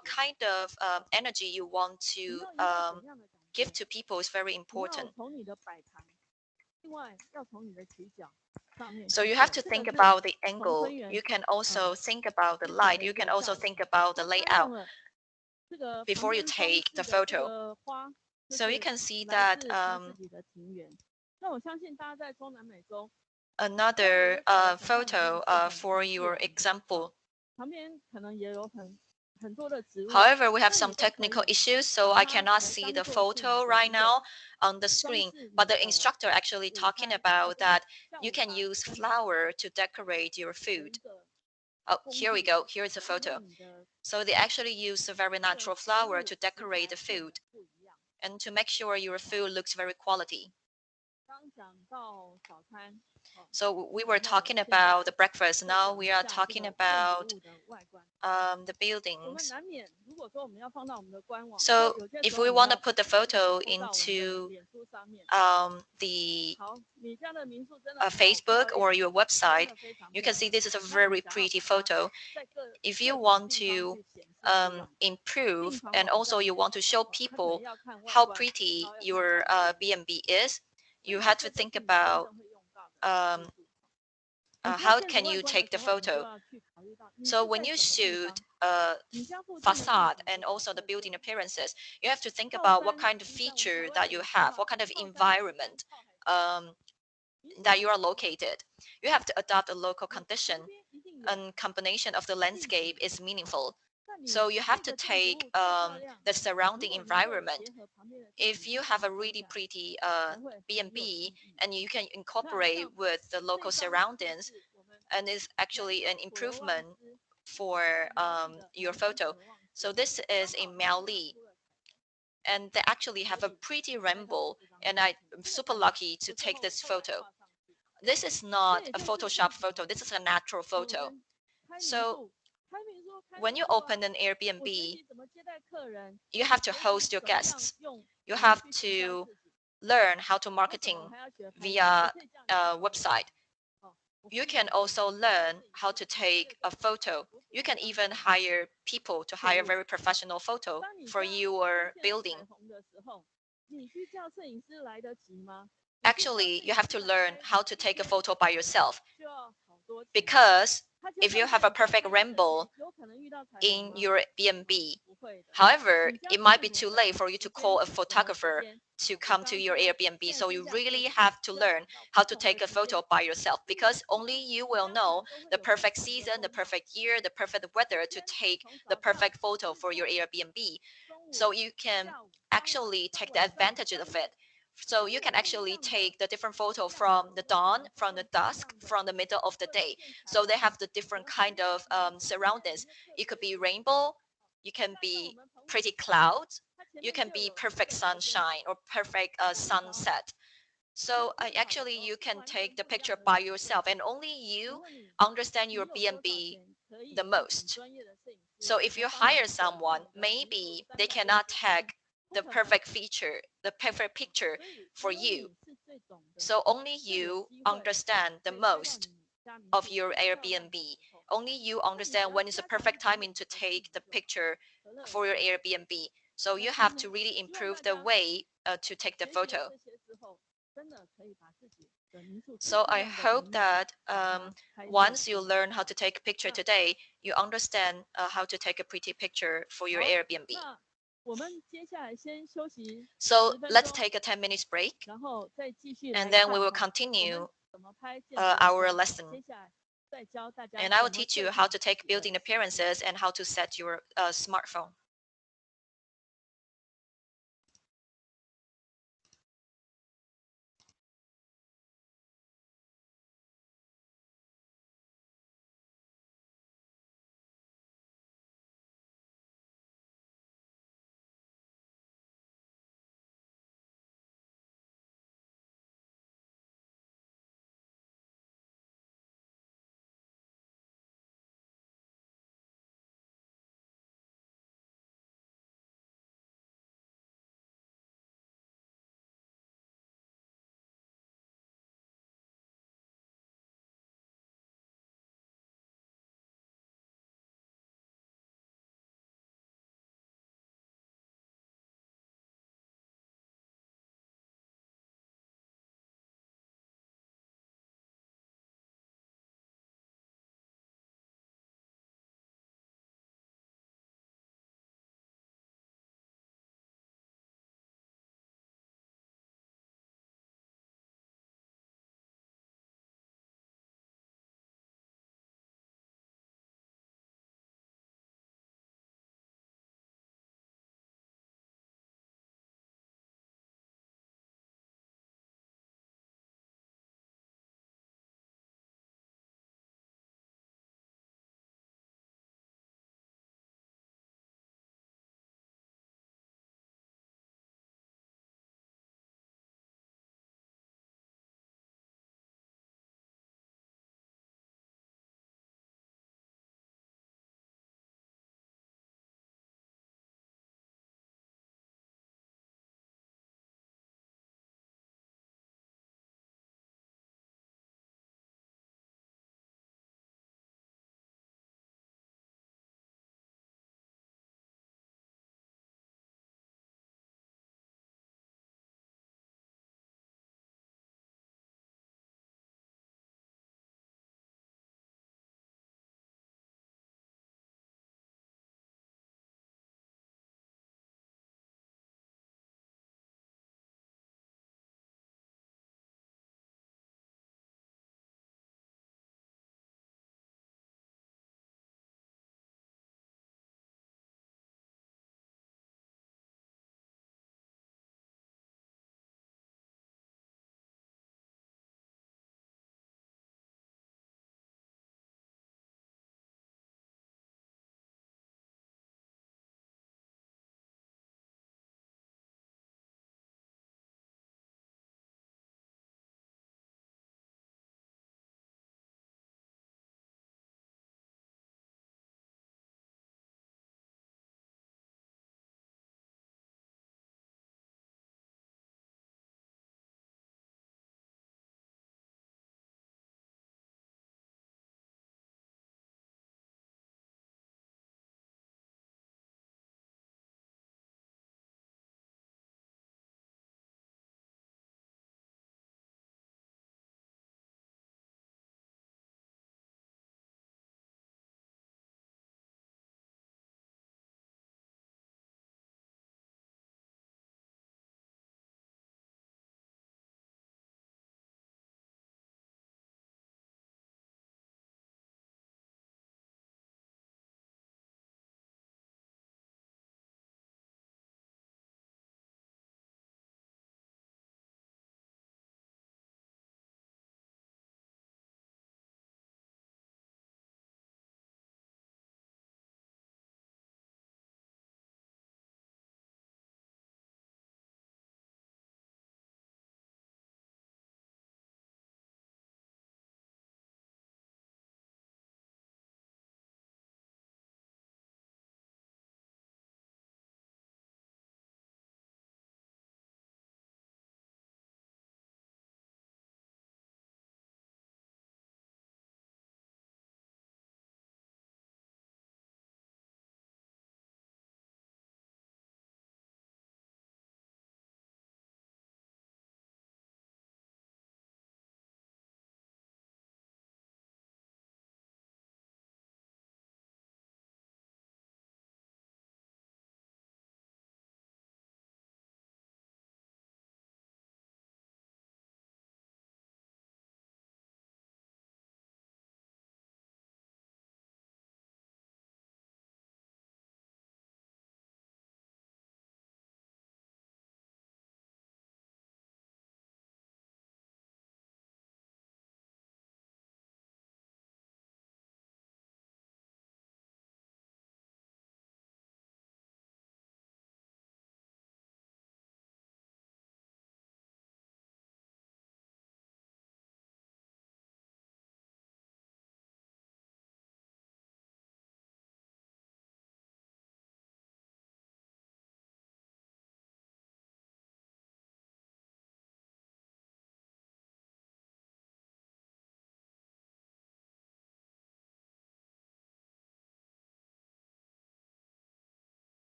what kind of energy you want 你 to 要营造怎样的感 give 觉？ to people is very 你要 important. 从你的摆盘，另外要从你的起角上面 So 去 you have 做 to 这个 think 是 about the 从 angle. 分园 You can also think about the 之前 light. 的 You 一 can 个 also 效果。 think about the 那他 layout 用了这个旁 before you 边装 take 饰 the 的这 photo. 个花，就 So you 是 can see 来 that 自他自己的庭园。那我相信大家在中南美洲， another 当然我找了很多很多 photo 是很 for 很自 your 然的 example. 旁边可能也有很很多的植物， However, we have 那 some 也都可 technical 以 issues, so 把 I 它 cannot 来 see 当 the 做是你 photo 的 right 一个 now on the 装 screen. 饰你 But the 的 instructor actually 午 talking 餐 about 跟 that 下 you 午 can 茶 use 跟 flower to decorate your 的一 food. 个 Oh, 工 here we 具， go. Here is a 它会 photo. 让你的 So they actually use a very 这个 natural 食 flower 物 to 食 decorate 材 the 变得 food 不一样。 and to make sure your food looks very quality. 刚讲到早餐， So we were 那我 talking 现在 about the breakfast. 就 Now 讲 we 一 are 下这 talking 个建筑 about 物的外观。 the 我们 buildings. 难免，如果说我们要放到我们的官网， So 有些 if 时候 we 我们 want to 要 put the photo 抛到我们的 into 脸书上面。 the 好，你家的民宿真的好漂 Facebook 亮， or your 真 website, 的非常 you 漂 can see 亮。 this is a 那你 very 想要 pretty 把它 photo. 在各 If 各 you 种 want 地方 to 去显示出来， improve 订房 and 网 also 站 you want to show 它可能 people 要看外 how 观， pretty 然后要看 your 照片， B&B is, 那 you 这 have to 些都 think 是你真 about 正会用到的技术。你挑 how 建筑 can 外 you 观的 take the 时候，你就 photo. 要去考虑到你 So 是 when 在 you 什么地 shoot 方，你家附近的地 facade 景 and 是什么 also the 特 building 色。 appearances, you have to think 靠 about what 山， kind of 其实在我们 feature 台湾 that 有 you 一句 have, 话 what 叫 kind of 靠山 environment 靠海。 um, 你只 that you 有 are located. You have to adopt the local 你旁 condition 边一定有 and combination of the 地 landscape 景， is meaningful. 那你 So you 这 have to 个建筑 take 物再漂亮， the 如 surrounding 果你没有 environment. 结合旁边的地 If 景 you 去 have 发 a 挥 really 下， pretty 才会很有 B&B 意义。 and you can 那 incorporate 像 with the 这 local 张就 surroundings 是我们 and is 南 actually 方 an 普罗旺 improvement 斯， for 苗栗的 your 南方普 photo. 罗旺斯， So this 刚 is in 好它 Miaoli 出了 and they actually have a 所以 pretty 来到 rainbow 这张 and 照 I'm 片，这 super 个 lucky 我 to 是 take 后 this 后来 photo. 画上去。 This is 这 not 也 a 就是 Photoshop 为什 photo. 么 This is a natural 我 photo. 们开民 So 宿，开民宿开 when 民 you 宿啊， open an 我学 Airbnb, 习怎么接待客人， you 我 have to 学习 host your 怎么样 guests. 用 You 怎么 have 去行销 to 自己。 learn how to 为什么 marketing 我还要学拍照？ via 我可以这样就好了。 website. 哦，我 You 可以 can 这样 also 就 learn 是 how to take a photo. 我只 You 要 can 当 even 个 hire people to 客 hire 户。 very professional photo 当你 for 家出 your 现 building. 彩虹的时候，你去叫摄影师来得及吗？你去叫 Actually, 摄 you 影 have 师 to 来 learn 拍 how to 一 take a 天 photo by yourself 就要好多钱。 because 他就 if you 算 have 在 a 你家 perfect 拍一整天， rainbow 有可能遇到彩虹 in 吗？ your B&B, 不会的。 however, 你家 it 附 might 近 be 有 too 的 late for you to 时 call 间 a 什么时 photographer 间？ to 我 come 刚 to 刚 your 说 Airbnb. 现在 So 自 you 驾车 really have to 要 learn 赶到 how 不 to 同 take 的 a 时 photo 间， by yourself 因为 because 每 only 每 you 每 will 家可 know 能都会 the 有不 perfect 同的 season, the 风貌。 perfect year, the perfect 一 weather to 天 take 从 the 早上 perfect photo 是 for your 从 Airbnb. 中 So 午、 you can 下午、傍晚 actually 到 take the 晚上 advantage 深 of it. 夜， So 都 you 有 can 不一 actually 样的 take the different photo 亮 from 点。 the 为什 dawn, 么？他 from the 们不一 dusk, 样的 from the middle of the 各 day. 建材 So they 的 have the different 和 kind 材 of 每一个材料里 surroundings. 面特 It 别 could be 不一样。 rainbow, you 像 can 在我 be 们澎湖 pretty 的 clouds, 它前 you 面 can 就 be 有一 perfect 个朝天 sunshine 桥， or perfect 它是一条 sunset. 朝 So 天桥的 actually 时候 you 是 can 完全 take the 不一样 picture 的 by 景色。 yourself and only 请 you 问你， understand 你 your 有多少 B&B 钱可以 the 去请 most. 专业的摄影师 So if 来 you 帮你 hire 摄拍 someone, 你的民宿 maybe 360 they cannot 度？ take 不 the 可能。 perfect feature, the perfect picture 所以只 for 有 you. 你是最懂得， So only 最有 you 机会 understand the 可以拍到 most 你家民 of 宿 your 最漂亮的 Airbnb. 时候。 Only you 那你只 understand 要 when is the 加强一 perfect 点 timing 点 to 的技 take 能 the 就好。 picture 可乐 for your 可乐。 Airbnb. So 那 you 今 have 天 to really 希望 improve 大 the 家 way to take the 学习了 photo. 这些之后，真的可以把自己的民宿最 So 漂 I 亮的 hope 一面 that 把它拍摄 once 出 you 来。 learn how to take a picture 那 today, you understand how to take a pretty picture for your 好， Airbnb. 那我们接下来先休息 So 10分 let's 钟， take a 10 minutes break 然后再继续来 and then we 看 will 哈，我们 continue 怎么拍建筑外 our 观。 lesson. 接下来再教大家 And I will 怎么 teach 设 you 计 how 你 to 自 take 己的 building 手机。 appearances and how to set your smartphone.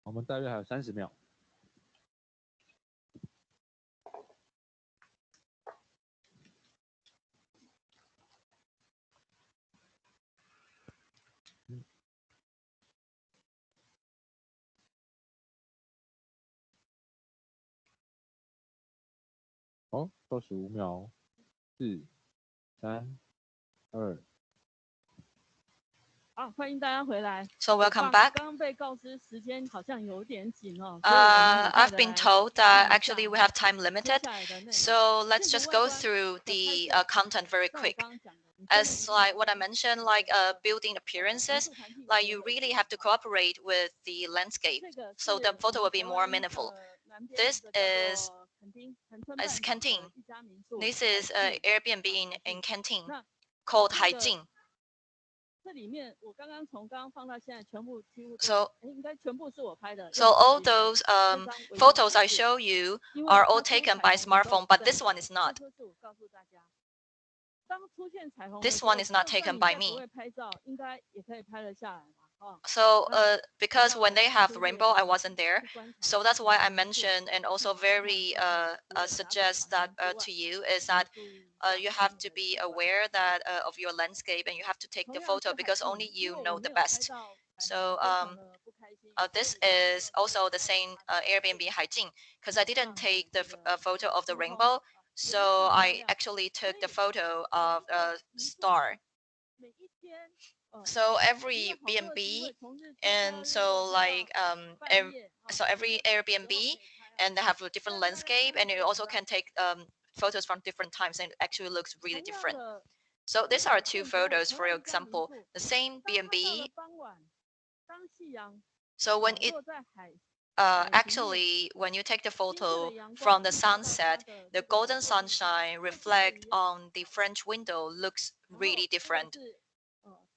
我们大约还有30秒。哦，倒数5秒，4、3、2。好，欢迎大家回来。 So 我 welcome 刚 back. 刚被告知时间好像有点紧哦，所以我们很快 I've 地 been 来 told 看 that 一 actually 下 we 哈 have time 接 limited. 下来的内容。 So let's 建筑 just 外 go 观 through 的拍 the 摄， content very 像我 quick. 刚刚讲的，你真的 As 一定要 like what I 跟 mentioned, like 的 building 民 appearances, 宿团体 like 结 you 合 really 一 have 下 to cooperate with the landscape, 这个 so 是 the 我 photo 们 will be 台 more 湾 meaningful. 南边 This 一个叫 is 做垦丁恒春 is 半岛 Canteen. 的一家民宿 This 海 is 静 Airbnb 海 in 静 Canteen 那 called 这个 Haijing. 这里面我刚从放到现在全部几乎都 So 应该全部是我拍的， so 用手 all 机拍的 those 这张唯一 photos 不 I 是， show you 因为 are 它 all 出 taken 彩 by 虹的时候 smartphone, 不 but 在 this 里 one 面， is 这 not. 就是我告诉大家，当出现彩虹的 This 时候， one is not 就算 taken 你 by 再不 me. 会拍照，应该也可以拍得下来嘛，哦。 So 那 because 要 when 来 they 看 have 出这个 rainbow, I 彩虹 wasn't there. 去观察 So that's 你 why 的 I 民宿 mentioned and 去 also 看看 very 观察除了打扫 suggest 彩 that 虹之外， to you is 你要 that 注意一下 you 管 have 理 to 的 be 习惯。 aware that of your landscape and you have to take 同 the 样是 photo 海 because 静， only 因 you 为我 know 没 the 有拍 best. 到彩 So 虹，非常的不开心，所 this 以我没有 is 特别 also the 拍 same 它的 Airbnb Haijing because I 这 didn't 样的 take 这 the 个 photo of the 星空 rainbow, 也没有 so 很漂 I 亮， actually 所 took the 以 photo 每 of 一个 a 民宿 star. 每一天， So 因 every 为好多的机 B&B 会，从日出到 and 日 so 落看到 like 半夜， so 有 every 的时候 Airbnb 可以拍 and they have a different 但大家 landscape 看 and 这 you 个 also 图案， can take photos from different times and it actually looks really 同样 different. 的 So 同 these 样 are 的 two 建筑物， photos 同 for 样一家民 example. 宿， The same 当它到了 B&B. 傍晚，当夕阳 So when it 落在海平面， actually when you take the 金色的 photo 阳光 from the 映照到它 sunset, 的 the 这个 golden 落地窗， sunshine 它是不一 reflect 样。 on the French window looks 然 really 后这个 different. 是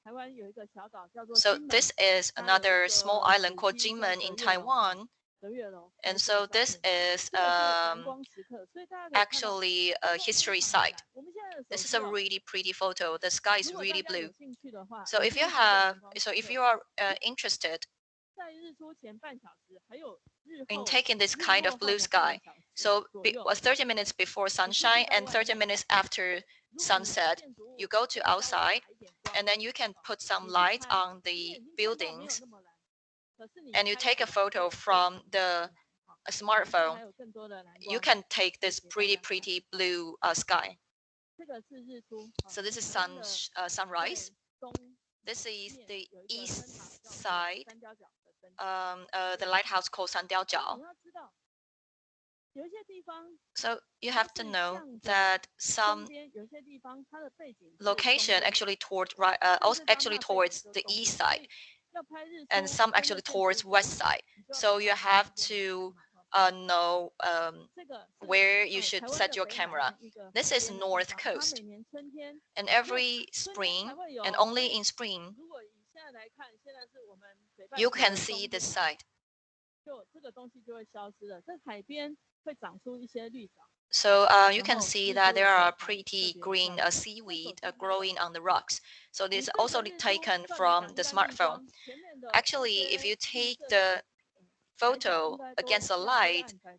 台湾有一个小岛叫做 So 金门， this is 它有一 another small 个 island 古 called 迹叫 Jinmen 德 in 月楼， Taiwan. 德月楼拍 And 摄 so 的照 this 片， is 这个是阳光时刻，所以大家可以看到 actually 阳 a 光非 history 常的 site. 蓝。我们现在的手 This is 机 a 哦， really pretty photo. The sky is 如果大 really 家有 blue. 兴趣的话， So 你 if 可 you 以拍这 have, 阳光 so 时 if 刻， you are interested 在日出前半小时，还有日 in 后 taking this 日 kind 落 of 后 blue 的半 sky, 小时 so 左右， 30 minutes before 你出去 sunshine 到 and 外 30 面， minutes after 如果你的 sunset, 建筑 you 物 go to 可以稍微 outside 打一点光， and then you can put some 你去 light 拍， on 你眼 the 睛看到没有 buildings 那么蓝，可是你 and you 拍 take 起 a 来会 photo 非 from 常 the 好。这 smartphone, 还有更多的蓝 you 光 can take 可以 this 给大 pretty 家看。 pretty blue sky. 这个是日出， So this is 台湾的 sunrise. 最东 This is 面 the 有一个灯塔 east 叫做 side, 三貂角的灯塔。 the lighthouse called 三貂角. 你要知道，有一些地方 So you 它 have to 是 know 向着 that 东 some 边，有一些地方它的背景是东 location 边， actually toward 像 also 这张 actually 它背景 towards 就 the 东 east 边，所 side 以要拍日 and 出 some 跟 actually 着建筑物 towards 走， west side. 你就要 So 跑 you 到 have 东边来 to 看。 know 这个是 where you 台 should 湾 set 的 your 北海 camera. 岸一个 This 海 is 边的地 north 方，它 coast 每年春天， and 因为 every 春天 spring 才会有， and 所 only 以 in spring 如果以现在来看，现在是我们北半 you 球 can 的 see 冬 this 天， side. 就这个东西就会消失了。这海边会长出一些绿藻， So you 然 can 后 see 日 that 出 there 的时候 are 才特 pretty 别漂 green 亮。那 seaweed 首先它的 growing on the rocks. So 你 this 对 also 着日出， taken 照理 from 讲应 the 该绿 smartphone. 光，前面的这 Actually, if 些 you 绿 take 色的 the 海藻应 photo 该都 against the 要灰 light, 暗才